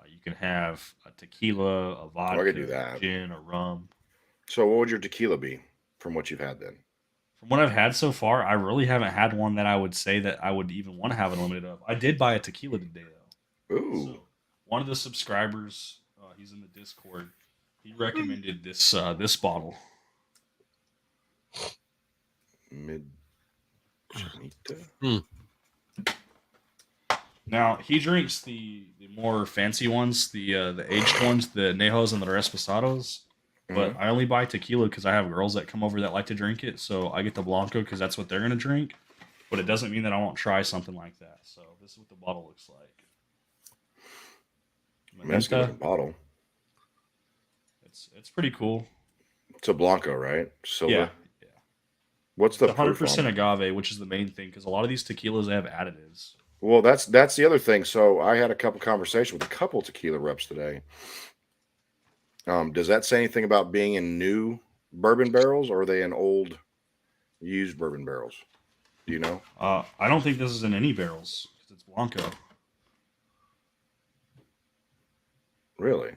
you can have a tequila, a vodka, I could do that. Gin, a rum. So what would your tequila be from what you've had then? From what I've had so far, I really haven't had one that I would say that I would even want to have unlimited of. I did buy a tequila today, though. Ooh. So one of the subscribers, he's in the Discord, he recommended this bottle. Now, he drinks the more fancy ones, the aged ones, the Nejos and the Resposados. But I only buy tequila because I have girls that come over that like to drink it. So I get the Blanco because that's what they're going to drink. But it doesn't mean that I won't try something like that. So this is what the bottle looks like. That's a good bottle. It's pretty cool. It's a Blanco, right? Silver. Yeah. What's the 100% agave, which is the main thing, because a lot of these tequilas, they have additives. Well, that's the other thing. So I had a couple conversations with a couple tequila reps today. Does that say anything about being in new bourbon barrels, or are they in old, used bourbon barrels? Do you know? I don't think this is in any barrels because it's Blanco. Really?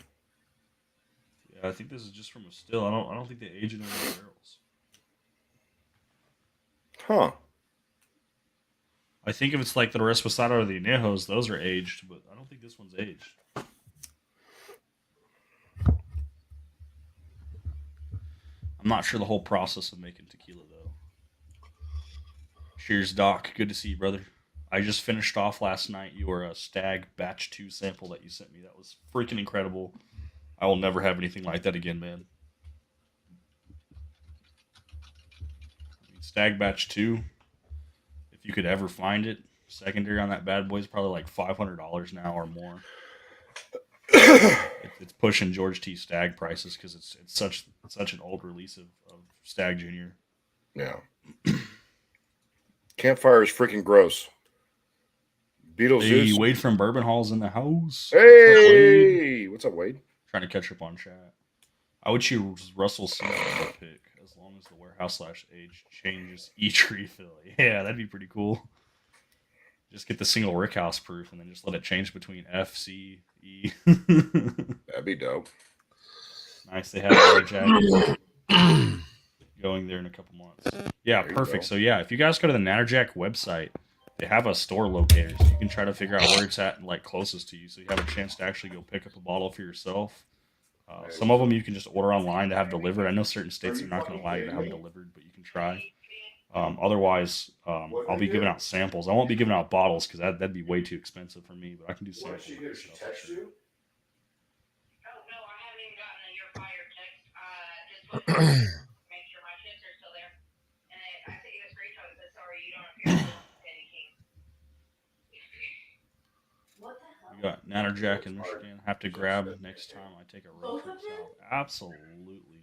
Yeah, I think this is just from a still. I don't think they age it in any barrels. Huh. I think if it's like the Resposado or the Anejos, those are aged, but I don't think this one's aged. I'm not sure the whole process of making tequila, though. Cheers, Doc. Good to see you, brother. I just finished off last night your Stag Batch 2 sample that you sent me. That was freaking incredible. I will never have anything like that again, man. Stag Batch 2, if you could ever find it, secondary on that bad boy is probably like $500 now or more. It's pushing George T. Stag prices because it's such an old release of Stag Junior. Yeah. Campfire is freaking gross. Beatles. Hey, Wade from Bourbon Hall's in the house. Hey, what's up, Wade? Trying to catch up on chat. I would choose Russell Simmons pick as long as the warehouse / age changes each refill. Yeah, that'd be pretty cool. Just get the single rickhouse proof and then just let it change between F, C, E. That'd be dope. Nice. They have NatterJack going there in a couple months. Yeah, perfect. So yeah, if you guys go to the NatterJack website, they have a store locator, so you can try to figure out where it's at and like closest to you, so you have a chance to actually go pick up a bottle for yourself. Some of them you can just order online to have delivered. I know certain states are not going to allow you to have them delivered, but you can try. Otherwise, I'll be giving out samples. I won't be giving out bottles because that'd be way too expensive for me, but I can do samples. Oh, no, I haven't even gotten your fire text. Just wanted to make sure my chips are still there. And I sent you a screenshot that says, sorry, you don't appear to Eddie King. What the hell? We got NatterJack in Michigan. Have to grab next time I take a road trip south. Absolutely.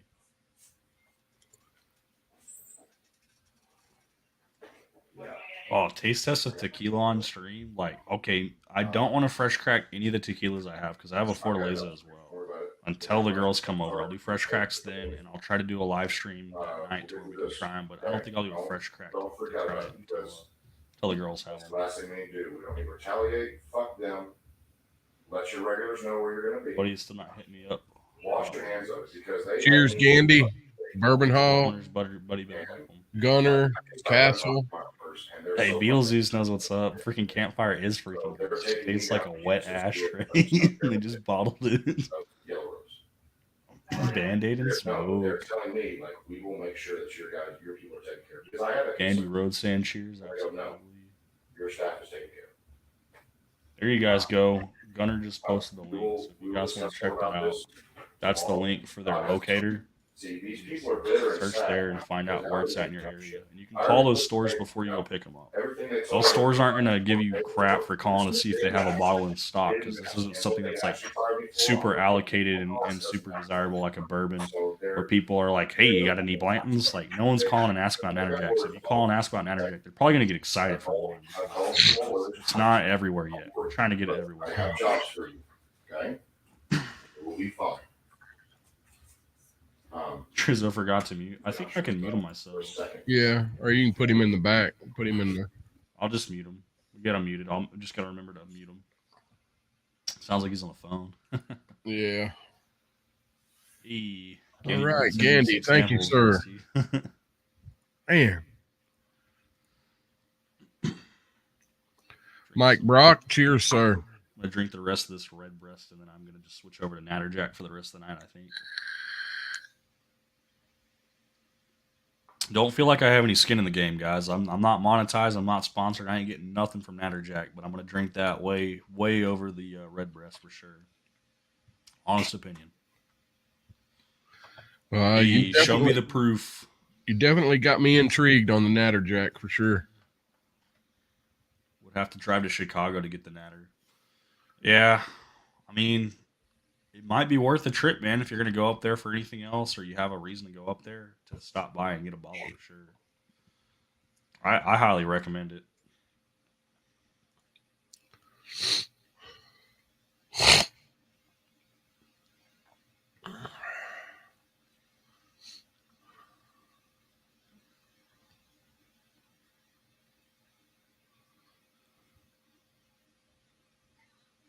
Oh, taste test of tequila on stream. Like, okay, I don't want to fresh crack any of the tequilas I have because I have a Fortaleza as well. Until the girls come over, I'll do fresh cracks then, and I'll try to do a live stream that night to where we can try them. But I don't think I'll do a fresh crack to try it until Tell the girls have That's them. the last thing we need to do. We don't need to retaliate. Fuck them. Let your regulars know where you're going to be. Buddy's still not hitting me up. Wash your hands of it because they. Cheers, Gandy, Bourbon Hall, Gunner's buddy better help him. Gunner, Castle. Hey, Beetlejuice knows what's up. Freaking campfire is freaking good. It tastes like a wet ashtray. They just bottled it. Band-Aid and smoke. They're telling me, like, we will make sure that your people are taken care of. Because I have a Candy Road Sand Cheers. Absolutely. Your staff is taken care of. There you guys go. Gunner just posted the link. So if you guys want to check that out, that's the link for their locator. See, these people are bitter. Search there and find out where it's at in your area. And you can call those stores before you go pick them up. Those stores aren't going to give you crap for calling to see if they have a bottle in stock, because this isn't something that's like super allocated and super desirable like a bourbon, where people are like, hey, you got any Blantons? Like, no one's calling and asking about NatterJack. So if you call and ask about NatterJack, they're probably going to get excited for one. It's not everywhere yet. We're trying to get it everywhere. I have jobs for you, okay? It will be fine. Trizzo forgot to mute. I think I can mute him myself. Yeah, or you can put him in the back. Put him in the. I'll just mute him. We got him muted. I just got to remember to mute him. Sounds like he's on the phone. Yeah. Hey, All right, Gandy. Thank you, sir. Man. Mike Brock, cheers, sir. I'm going to drink the rest of this red breast, and then I'm going to just switch over to NatterJack for the rest of the night, I think. Don't feel like I have any skin in the game, guys. I'm not monetized. I'm not sponsored. I ain't getting nothing from NatterJack, but I'm going to drink that way over the red breast for sure. Honest opinion. You show me the proof. You definitely got me intrigued on the NatterJack for sure. Would have to drive to Chicago to get the Natter. Yeah, I mean, it might be worth a trip, man, if you're going to go up there for anything else, or you have a reason to go up there to stop by and get a bottle for sure. I highly recommend it.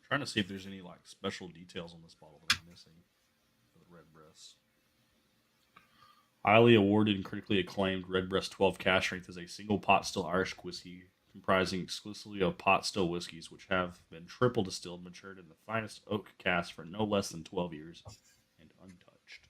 Trying to see if there's any like special details on this bottle that I'm missing for the red breast. Highly awarded and critically acclaimed Red Breast 12 cask strength is a single pot still Irish whiskey comprising exclusively of pot still whiskeys, which have been triple distilled, matured in the finest oak cask for no less than 12 years and untouched.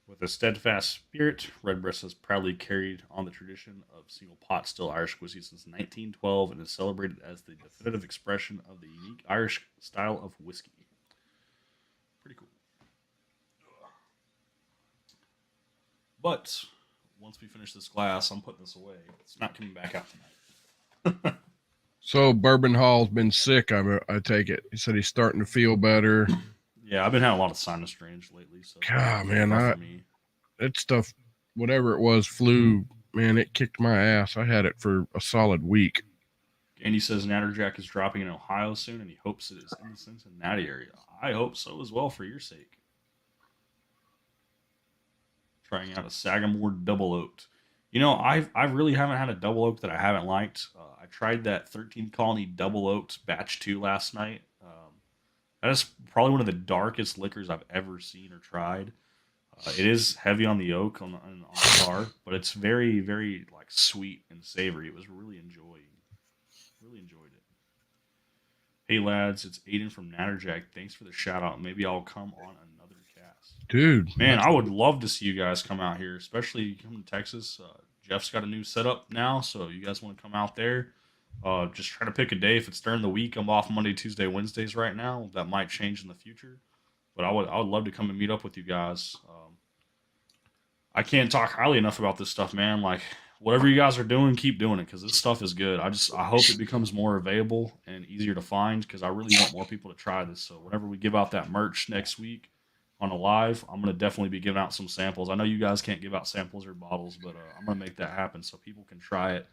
With a steadfast spirit, Redbreast has proudly carried on the tradition of single pot still Irish whiskey since 1912 and is celebrated as the definitive expression of the unique Irish style of whiskey. Pretty cool. But once we finish this glass, I'm putting this away. It's not coming back out tonight. So Bourbon Hall's been sick, I take it. He said he's starting to feel better. Yeah, I've been having a lot of sinus drainage lately. So God, man, that stuff, whatever it was, flu, man, it kicked my ass. I had it for a solid week. Andy says NatterJack is dropping in Ohio soon, and he hopes it is in the Cincinnati area. I hope so as well for your sake. Trying out a Sagamore Double Oaked. You know, I really haven't had a Double Oaked that I haven't liked. I tried that 13th Colony Double Oaked Batch 2 last night. That is probably one of the darkest liquors I've ever seen or tried. It is heavy on the oak on the bar, but it's very, very like sweet and savory. It was really enjoyed it. Hey lads, it's Aiden from NatterJack. Thanks for the shout out. Maybe I'll come on another cast. Dude, man, I would love to see you guys come out here, especially come to Texas. Jeff's got a new setup now, so you guys want to come out there. Just try to pick a day. If it's during the week, I'm off Monday, Tuesday, Wednesdays right now. That might change in the future, but I would love to come and meet up with you guys. I can't talk highly enough about this stuff, man. Like, whatever you guys are doing, keep doing it, because this stuff is good. I hope it becomes more available and easier to find, because I really want more people to try this. So whenever we give out that merch next week on a live, I'm going to definitely be giving out some samples. I know you guys can't give out samples or bottles, but I'm going to make that happen so people can try it.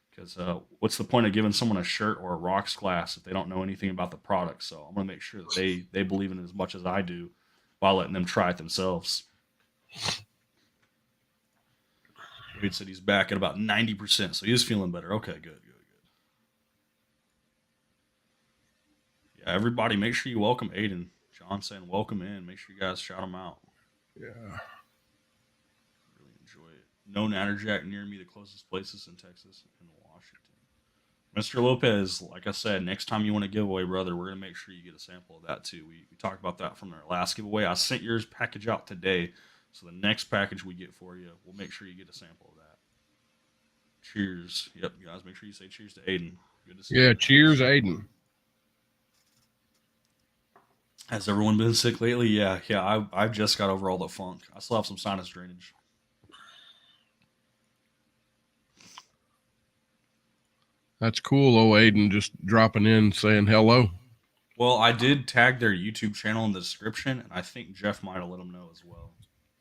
Because what's the point of giving someone a shirt or a rocks glass if they don't know anything about the product? So I'm going to make sure that they believe in it as much as I do while letting them try it themselves. Wade said he's back at about 90%, so he is feeling better. Okay, good. Yeah, everybody, make sure you welcome Aiden. John saying welcome in. Make sure you guys shout him out. Yeah. Really enjoy it. No NatterJack near me. The closest places in Texas and Washington. Mr. Lopez, like I said, next time you want a giveaway, brother, we're going to make sure you get a sample of that too. We talked about that from our last giveaway. I sent yours package out today. So the next package we get for you, we'll make sure you get a sample of that. Cheers. Yep, guys, make sure you say cheers to Aiden. Good to see you. Yeah, cheers, Aiden. Has everyone been sick lately? Yeah. I've just got over all the funk. I still have some sinus drainage. That's cool, old Aiden just dropping in saying hello. Well, I did tag their YouTube channel in the description, and I think Jeff might have let them know as well.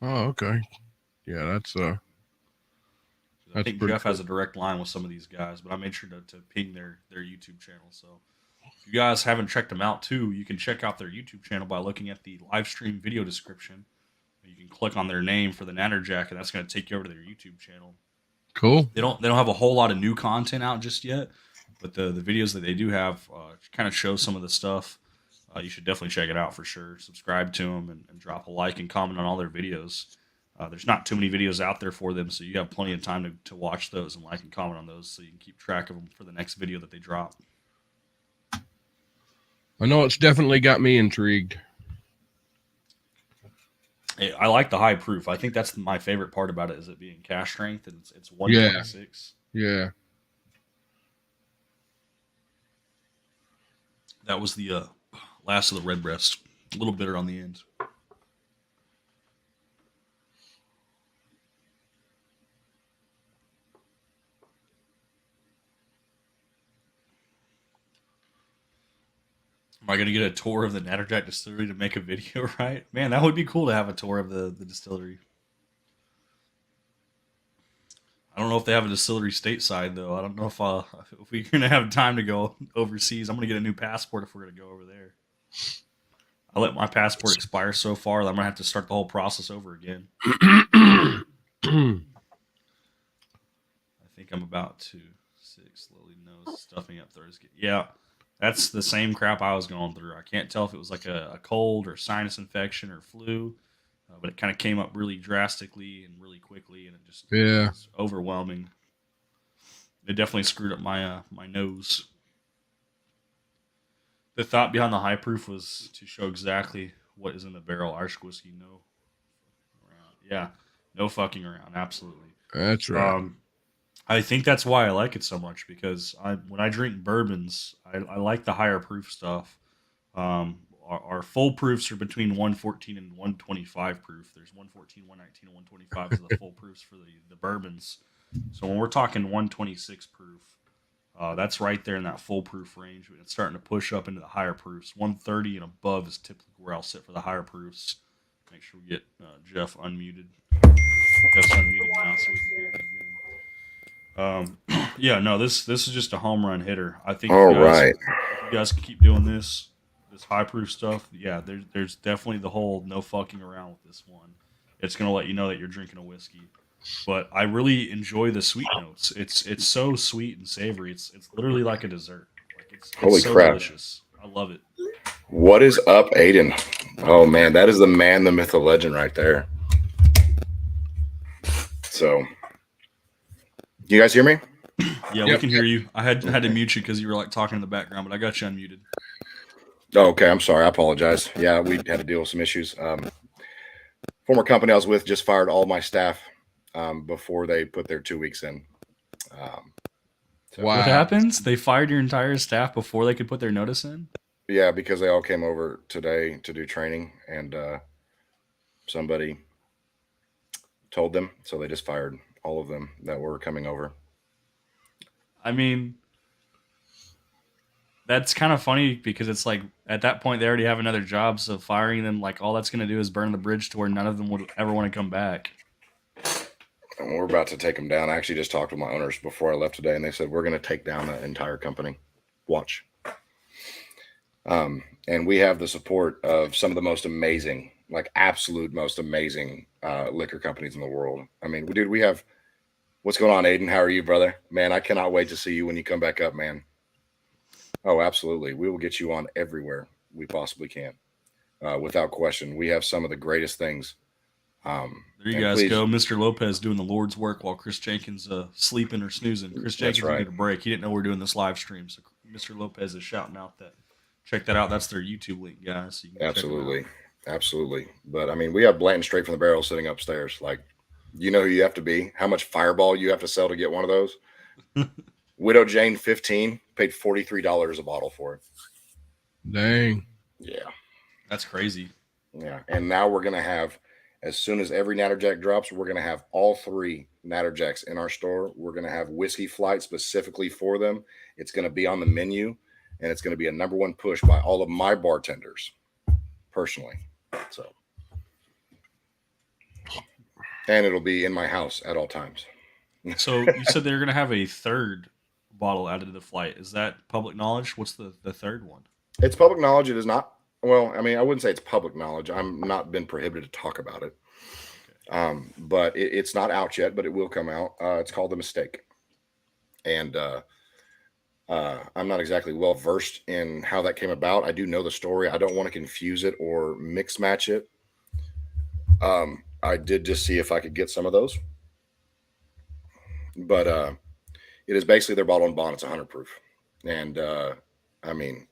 Oh, okay. Yeah, that's I think pretty Jeff cool. has a direct line with some of these guys, but I made sure to ping their YouTube channel. So if you guys haven't checked them out too, you can check out their YouTube channel by looking at the live stream video description. You can click on their name for the NatterJack, and that's going to take you over to their YouTube channel. Cool. They don't have a whole lot of new content out just yet, but the videos that they do have kind of show some of the stuff. You should definitely check it out for sure. Subscribe to them and drop a like and comment on all their videos. There's not too many videos out there for them, so you have plenty of time to watch those and like and comment on those so you can keep track of them for the next video that they drop. I know it's definitely got me intrigued. Hey, I like the high proof. I think that's my favorite part about it is it being cast strength, and it's 126. Yeah. That was the last of the red breast. A little bitter on the end. Am I going to get a tour of the NatterJack distillery to make a video, right? Man, that would be cool to have a tour of the distillery. I don't know if they have a distillery stateside, though. I don't know if we're going to have time to go overseas. I'm going to get a new passport if we're going to go over there. I let my passport expire so far that I'm going to have to start the whole process over again. I think I'm about to slowly nose stuffing up Thursday. Yeah, that's the same crap I was going through. I can't tell if it was like a cold or sinus infection or flu, but it kind of came up really drastically and really quickly, and it just was overwhelming. It definitely screwed up my my nose. The thought behind the high proof was to show exactly what is in the barrel. Irish whiskey, no fucking around. Absolutely. That's right. I think that's why I like it so much because when I drink bourbons, I like the higher proof stuff. Our full proofs are between 114 and 125 proof. There's 114, 119, and 125 is the full proofs for the bourbons. So when we're talking 126 proof, that's right there in that full proof range. It's starting to push up into the higher proofs. 130 and above is typically where I'll sit for the higher proofs. Make sure we get Jeff unmuted. Jeff's unmuted now, so we can hear him again. Yeah, no, this is just a home run hitter. I think if you guys can keep doing this high proof stuff, yeah, there's definitely the whole no fucking around with this one. It's gonna let you know that you're drinking a whiskey. But I really enjoy the sweet notes. It's so sweet and savory. It's literally like a dessert. Like it's Holy so crap. delicious. I love it. What is up, Aiden? Oh man, that is the man, the myth, the legend right there. So, you guys hear me? Yeah, we can hear you. I had to mute you because you were like talking in the background, but I got you unmuted. Oh, okay, I'm sorry. I apologize. Yeah, we had to deal with some issues. Former company I was with just fired all my staff before they put their 2 weeks in. Wow. What happens? They fired your entire staff before they could put their notice in? Yeah, because they all came over today to do training, and somebody told them, so they just fired all of them that were coming over. I mean, that's kind of funny because it's like at that point they already have another job, so firing them, like all that's going to do is burn the bridge to where none of them would ever want to come back. And we're about to take them down. I actually just talked with my owners before I left today, and they said we're going to take down the entire company. Watch. And we have the support of some of the most amazing, like absolute most amazing liquor companies in the world. I mean, dude, we have What's going on, Aiden? How are you, brother? Man, I cannot wait to see you when you come back up, man. Oh, absolutely. We will get you on everywhere we possibly can, without question. We have some of the greatest things. There you And guys please, go. Mr. Lopez doing the Lord's work while Chris Jenkins sleeping or snoozing. Chris that's Jenkins right. needed a break. He didn't know we are doing this live stream, so Mr. Lopez is shouting out that. Check that out. That's their YouTube link, guys. So you can Absolutely. Absolutely. But I mean, we have Blanton straight from the barrel sitting upstairs. Like, you know who you have to be, how much Fireball you have to sell to get one of those. Widow Jane 15 paid $43 a bottle for it. Dang. Yeah. That's crazy. Yeah. And now we're going to have, as soon as every NatterJack drops, we're going to have all 3 NatterJacks in our store. We're going to have whiskey flight specifically for them. It's going to be on the menu, and it's going to be a #1 push by all of my bartenders personally. So, and it'll be in my house at all times. So you said they're going to have a third bottle added to the flight. Is that public knowledge? What's the third one? It's public knowledge. It is not. Well, I mean, I wouldn't say it's public knowledge. I'm not been prohibited to talk about it. But it's not out yet, but it will come out. It's called The Mistake. And I'm not exactly well versed in how that came about. I do know the story. I don't want to confuse it or mix match it. I did just see if I could get some of those. But it is basically their bottle and bond. It's 100 proof. And I mean,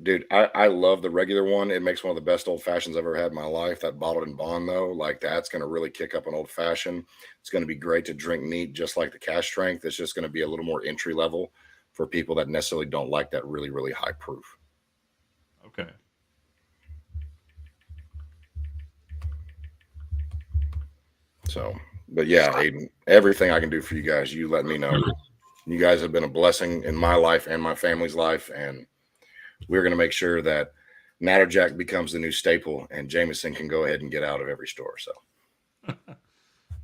dude, I love the regular one. It makes one of the best old fashions I've ever had in my life. That bottled and bond, though, like that's going to really kick up an old fashioned. It's going to be great to drink neat, just like the cash strength. It's just going to be a little more entry level for people that necessarily don't like that really, really high proof. Okay. So, but yeah, Aiden, everything I can do for you guys, you let me know. You guys have been a blessing in my life and my family's life, and we're going to make sure that NatterJack becomes the new staple, and Jameson can go ahead and get out of every store. So,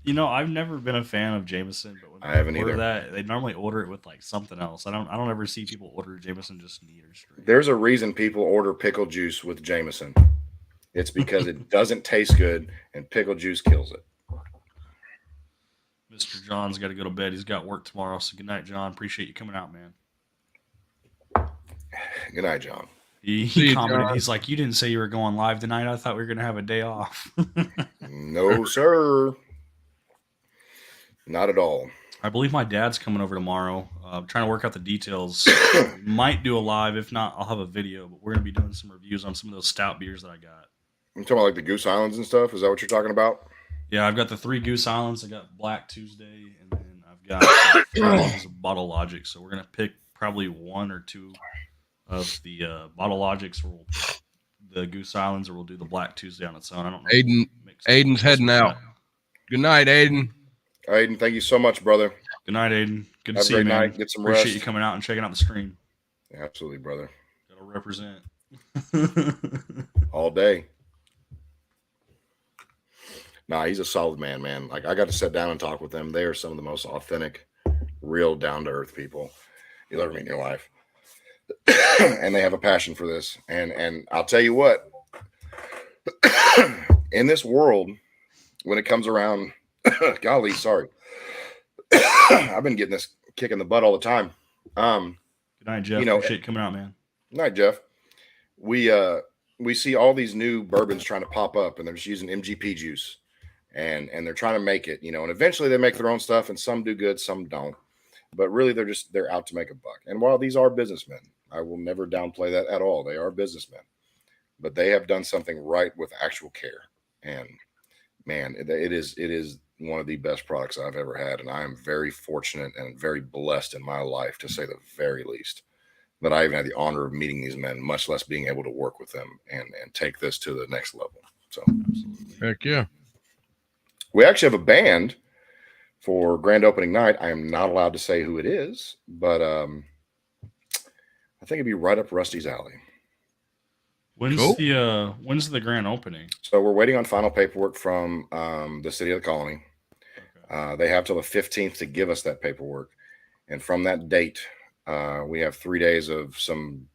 you know, I've never been a fan of Jameson, but when I haven't they order either. that, they normally order it with like something else. I don't ever see people order Jameson just neat or straight. There's a reason people order pickle juice with Jameson. It's because it doesn't taste good, and pickle juice kills it. Mr. John's got to go to bed. He's got work tomorrow. So good night, John. Appreciate you coming out, man. Good night, John. He See you, commented, John. he's like, you didn't say you were going live tonight. I thought we were going to have a day off. No, sir. Not at all. I believe my dad's coming over tomorrow. I'm trying to work out the details. We might do a live. If not, I'll have a video. But we're going to be doing some reviews on some of those stout beers that I got. I'm talking about like the Goose Islands and stuff. Is that what you're talking about? Yeah, I've got the 3 Goose Islands. I got Black Tuesday, and then I've got 3 bottles of Bottle Logic. So we're going to pick probably 1 or 2 of the Bottle Logics, or we'll pick the Goose Islands, or we'll do the Black Tuesday on its own. I don't know. Aiden's heading out. Good night, Aiden. Aiden, thank you so much, brother. Good night, Aiden. Good to Have a see you, great man. night. Get some Appreciate rest. you coming out and checking out the stream. Absolutely, brother. Gotta represent. All day. Nah, he's a solid man. Like, I got to sit down and talk with them. They are some of the most authentic, real, down-to-earth people you'll ever meet in your life. And they have a passion for this. And I'll tell you what, in this world, when it comes around, golly, sorry. I've been getting this kick in the butt all the time. Good night, Jeff. Appreciate you coming out, man. Night, Jeff. We see all these new bourbons trying to pop up, and they're just using MGP juice, and they're trying to make it, and eventually they make their own stuff, and some do good, some don't. But really, they're out to make a buck. And while these are businessmen, I will never downplay that at all. They are businessmen, but they have done something right with actual care. And man, it is one of the best products I've ever had, and I am very fortunate and very blessed in my life, to say the very least, that I even had the honor of meeting these men, much less being able to work with them and take this to the next level. So, Heck yeah. we actually have a band for grand opening night. I am not allowed to say who it is, but I think it'd be right up Rusty's alley. When's the grand opening? So we're waiting on final paperwork from the city of the colony. Okay. They have till the 15th to give us that paperwork, and from that date, we have 3 days of some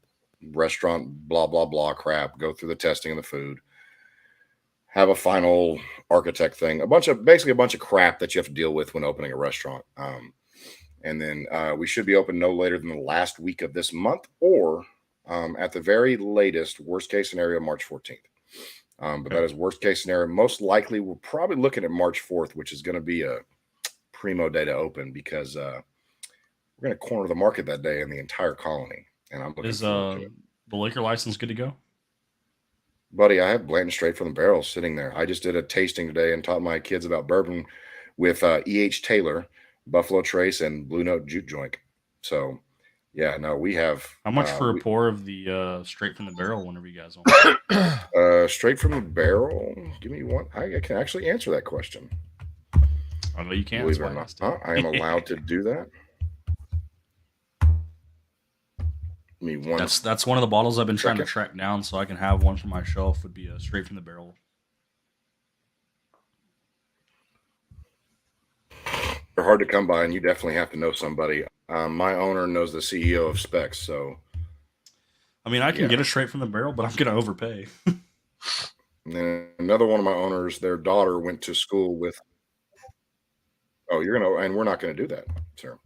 restaurant blah blah blah crap. Go through the testing of the food, have a final architect thing, basically a bunch of crap that you have to deal with when opening a restaurant. And then we should be open no later than the last week of this month, or at the very latest, worst case scenario, March 14th. But that is worst case scenario. Most likely, we're probably looking at March 4th, which is going to be a primo day to open, because we're going to corner the market that day in the entire colony. And I'm looking forward to it. The liquor license good to go? Buddy, I have Blanton straight from the barrel sitting there. I just did a tasting today and taught my kids about bourbon with E.H. Taylor, Buffalo Trace, and Blue Note Jute Joint. So, yeah, no, we have. How much for a pour of the straight from the barrel whenever you guys want? Straight from the barrel? Give me one. I can actually answer that question. I know you can. Believe it or not. I am allowed to do that. Me one. That's one of the bottles I've been trying to track down so I can have one for my shelf. Would be a straight from the barrel. They're hard to come by, and you definitely have to know somebody. My owner knows the CEO of Specs, so. I mean, I can get a straight from the barrel, but I'm gonna overpay. And then another one of my owners, their daughter went to school with. Oh, you're gonna, and we're not gonna do that, sir.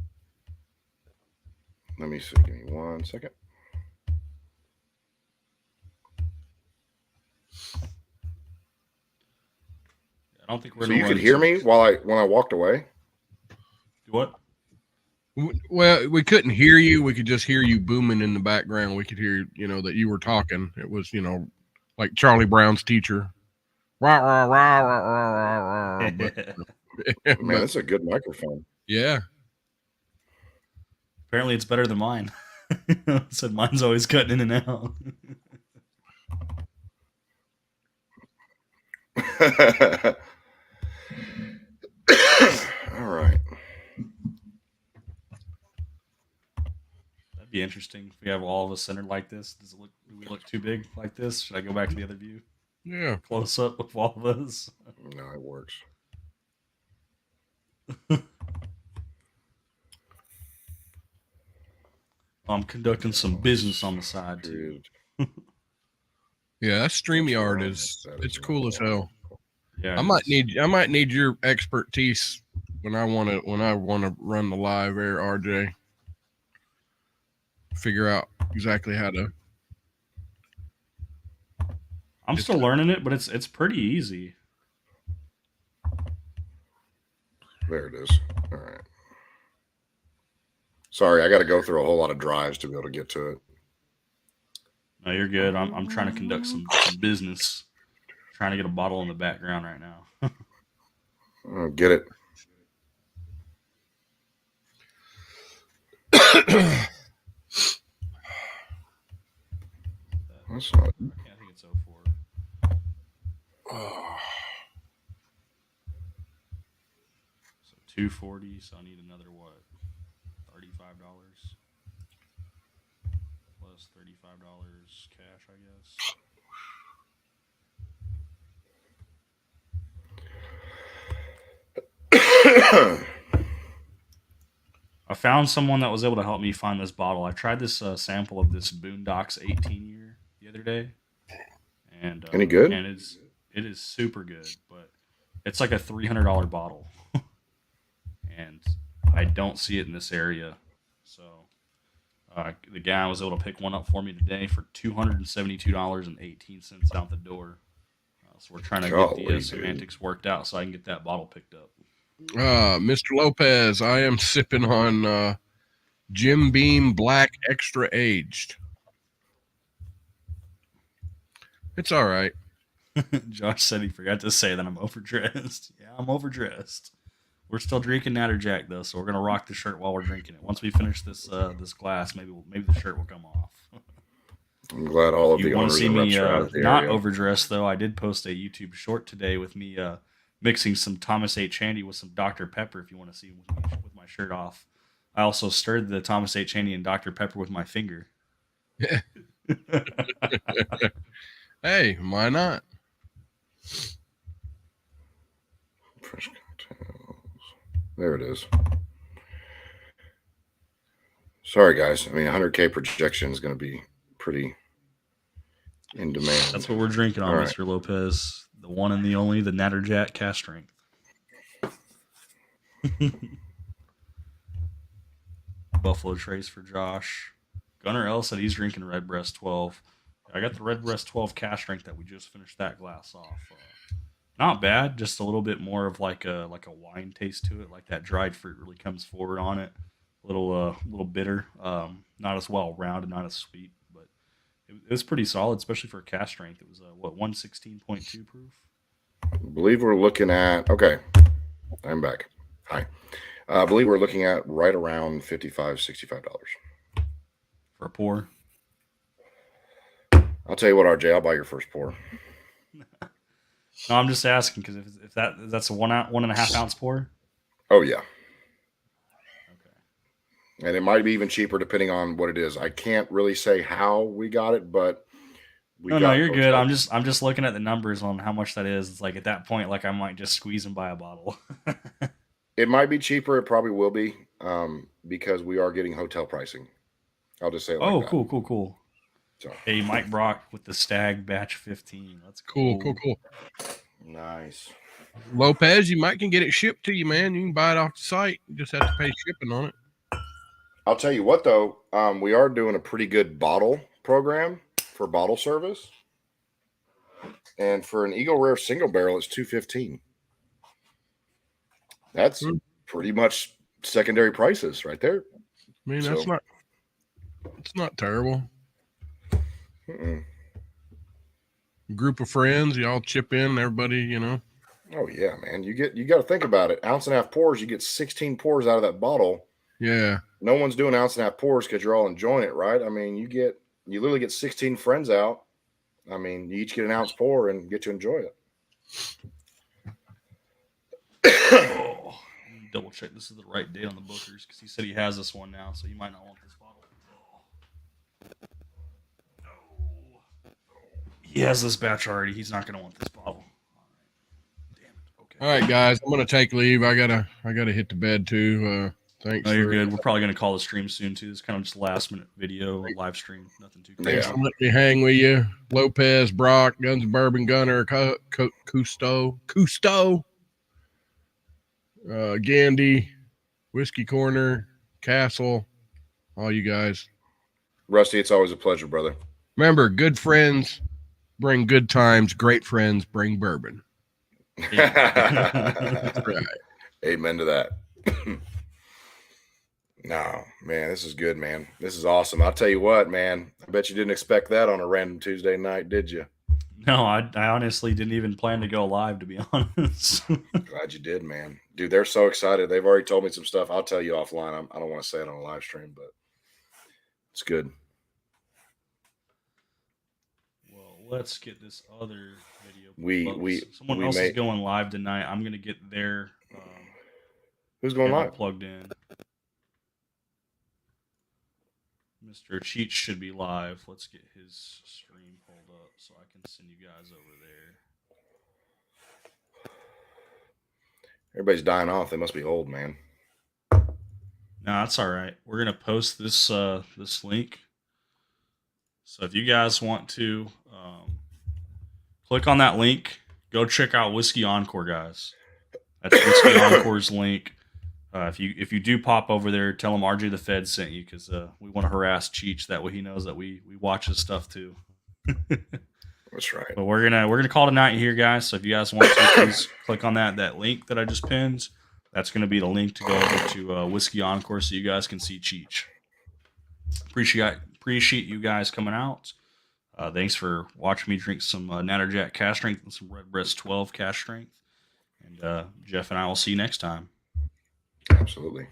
Let me see. Give me 1 second. I don't think we're. So you could hear me when I walked away. Do what? Well, we couldn't hear you. We could just hear you booming in the background. We could hear, that you were talking. It was, like Charlie Brown's teacher. Rah, rah, rah, rah, rah, rah, rah. Man, that's a good microphone. Yeah. Apparently, it's better than mine. Said mine's always cutting in and out. All right. That'd be interesting if we have all of us centered like this. Do we look too big like this? Should I go back to the other view? Yeah. Close up with all of us. No, it works. I'm conducting some business on the side too. Yeah, that StreamYard it's cool as hell. Yeah, I might need your expertise when I want to run the live air, RJ. Figure out exactly how to. I'm still learning it, but it's pretty easy. There it is. All right. Sorry, I got to go through a whole lot of drives to be able to get to it. No, you're good. I'm trying to conduct some business. Trying to get a bottle in the background right now. Get it. That's not. I think it's 04. So 240. So I need another what? $35 plus $35 cash, I guess. I found someone that was able to help me find this bottle. I tried this sample of this Boondocks 18 year the other day, and any good? And it is super good, but it's like a $300 bottle, and I don't see it in this area. So the guy was able to pick one up for me today for $272.18 out the door. So we're trying to get the semantics worked out so I can get that bottle picked up. Mr. Lopez, I am sipping on Jim Beam Black Extra Aged. It's all right. Josh said he forgot to say that I'm overdressed. Yeah, I'm overdressed. We're still drinking NatterJack though, so we're gonna rock the shirt while we're drinking it. Once we finish this glass, maybe the shirt will come off. I'm glad all of you the want to owners see me not overdressed though. I did post a YouTube short today with me mixing some Thomas H. Handy with some Dr. Pepper. If you want to see with my shirt off, I also stirred the Thomas H. Handy and Dr. Pepper with my finger. Hey, why not? Fresh cocktails. There it is. Sorry, guys. I mean, 100K projection is going to be pretty in demand. That's what we're drinking on, Mr. Lopez. The one and the only, the NatterJack cast strength. Buffalo Trace for Josh. Gunnar L said he's drinking Redbreast 12. I got the Redbreast 12 cast strength that we just finished that glass off. Not bad, just a little bit more of like a wine taste to it. Like that dried fruit really comes forward on it. A little bitter. Not as well rounded, not as sweet, but it was pretty solid, especially for cast strength. It was 116.2 proof. I believe we're looking at. Okay, I'm back. Hi. I believe we're looking at right around $55, $65 for a pour. I'll tell you what, RJ, I'll buy your first pour. No, I'm just asking because if that's a 1.5 ounce pour. Oh yeah. Okay. And it might be even cheaper depending on what it is. I can't really say how we got it, but no, you're good. I'm just looking at the numbers on how much that is. It's like at that point, like I might just squeeze and buy a bottle. It might be cheaper. It probably will be, because we are getting hotel pricing. I'll just say it like that. Cool. So. Hey, Mike Brock with the Stag Batch 15. That's cool. Nice. Lopez, you might can get it shipped to you, man. You can buy it off the site. You just have to pay shipping on it. I'll tell you what, though, we are doing a pretty good bottle program for bottle service. And for an Eagle Rare single barrel, it's $215. That's pretty much secondary prices right there. I mean, it's not terrible. Group of friends, you all chip in, everybody, you know. Oh yeah, man. You got to think about it. 1.5 ounce pours, you get 16 pours out of that bottle. Yeah. No one's doing 1.5 ounce pours because you're all enjoying it, right? I mean, you literally get 16 friends out. I mean, you each get an ounce pour and get to enjoy it. Double check this is the right date on the bookers because he said he has this one now, so you might not want this bottle. No. He has this batch already. He's not going to want this bottle. Damn it. Okay. All right, guys. I'm going to take leave. I gotta hit the bed too. Thanks. No, you're good. We're probably going to call the stream soon too. It's kind of just last minute video, live stream, nothing too crazy. Thanks for letting me hang with you, Lopez, Brock, Guns and Bourbon, Gunner, Cousteau, Gandy, Whiskey Corner, Castle, all you guys. Rusty, it's always a pleasure, brother. Remember, good friends bring good times. Great friends bring bourbon. That's right. Amen to that. No, man, this is good, man. This is awesome. I'll tell you what, man. I bet you didn't expect that on a random Tuesday night, did you? No, I honestly didn't even plan to go live, to be honest. Glad you did, man. Dude, they're so excited. They've already told me some stuff. I'll tell you offline. I don't want to say it on a live stream, but it's good. Well, let's get this other video. Someone else is going live tonight. I'm going to get their who's going live? Plugged in. Mr. Cheech should be live. Let's get his stream pulled up so I can send you guys over there. Everybody's dying off. They must be old, man. No, that's all right. We're gonna post this this link. So if you guys want to click on that link, go check out Whiskey Encore, guys. That's Whiskey Encore's link. If you do pop over there, tell him RJ the Fed sent you because we want to harass Cheech. That way he knows that we watch his stuff too. That's right. But we're gonna call it a night here, guys. So if you guys want to, please click on that link that I just pinned. That's gonna be the link to go over to Whiskey Encore so you guys can see Cheech. Appreciate you guys coming out. Thanks for watching me drink some NatterJack cast strength and some Redbreast 12 cast strength. And Jeff and I will see you next time. Absolutely.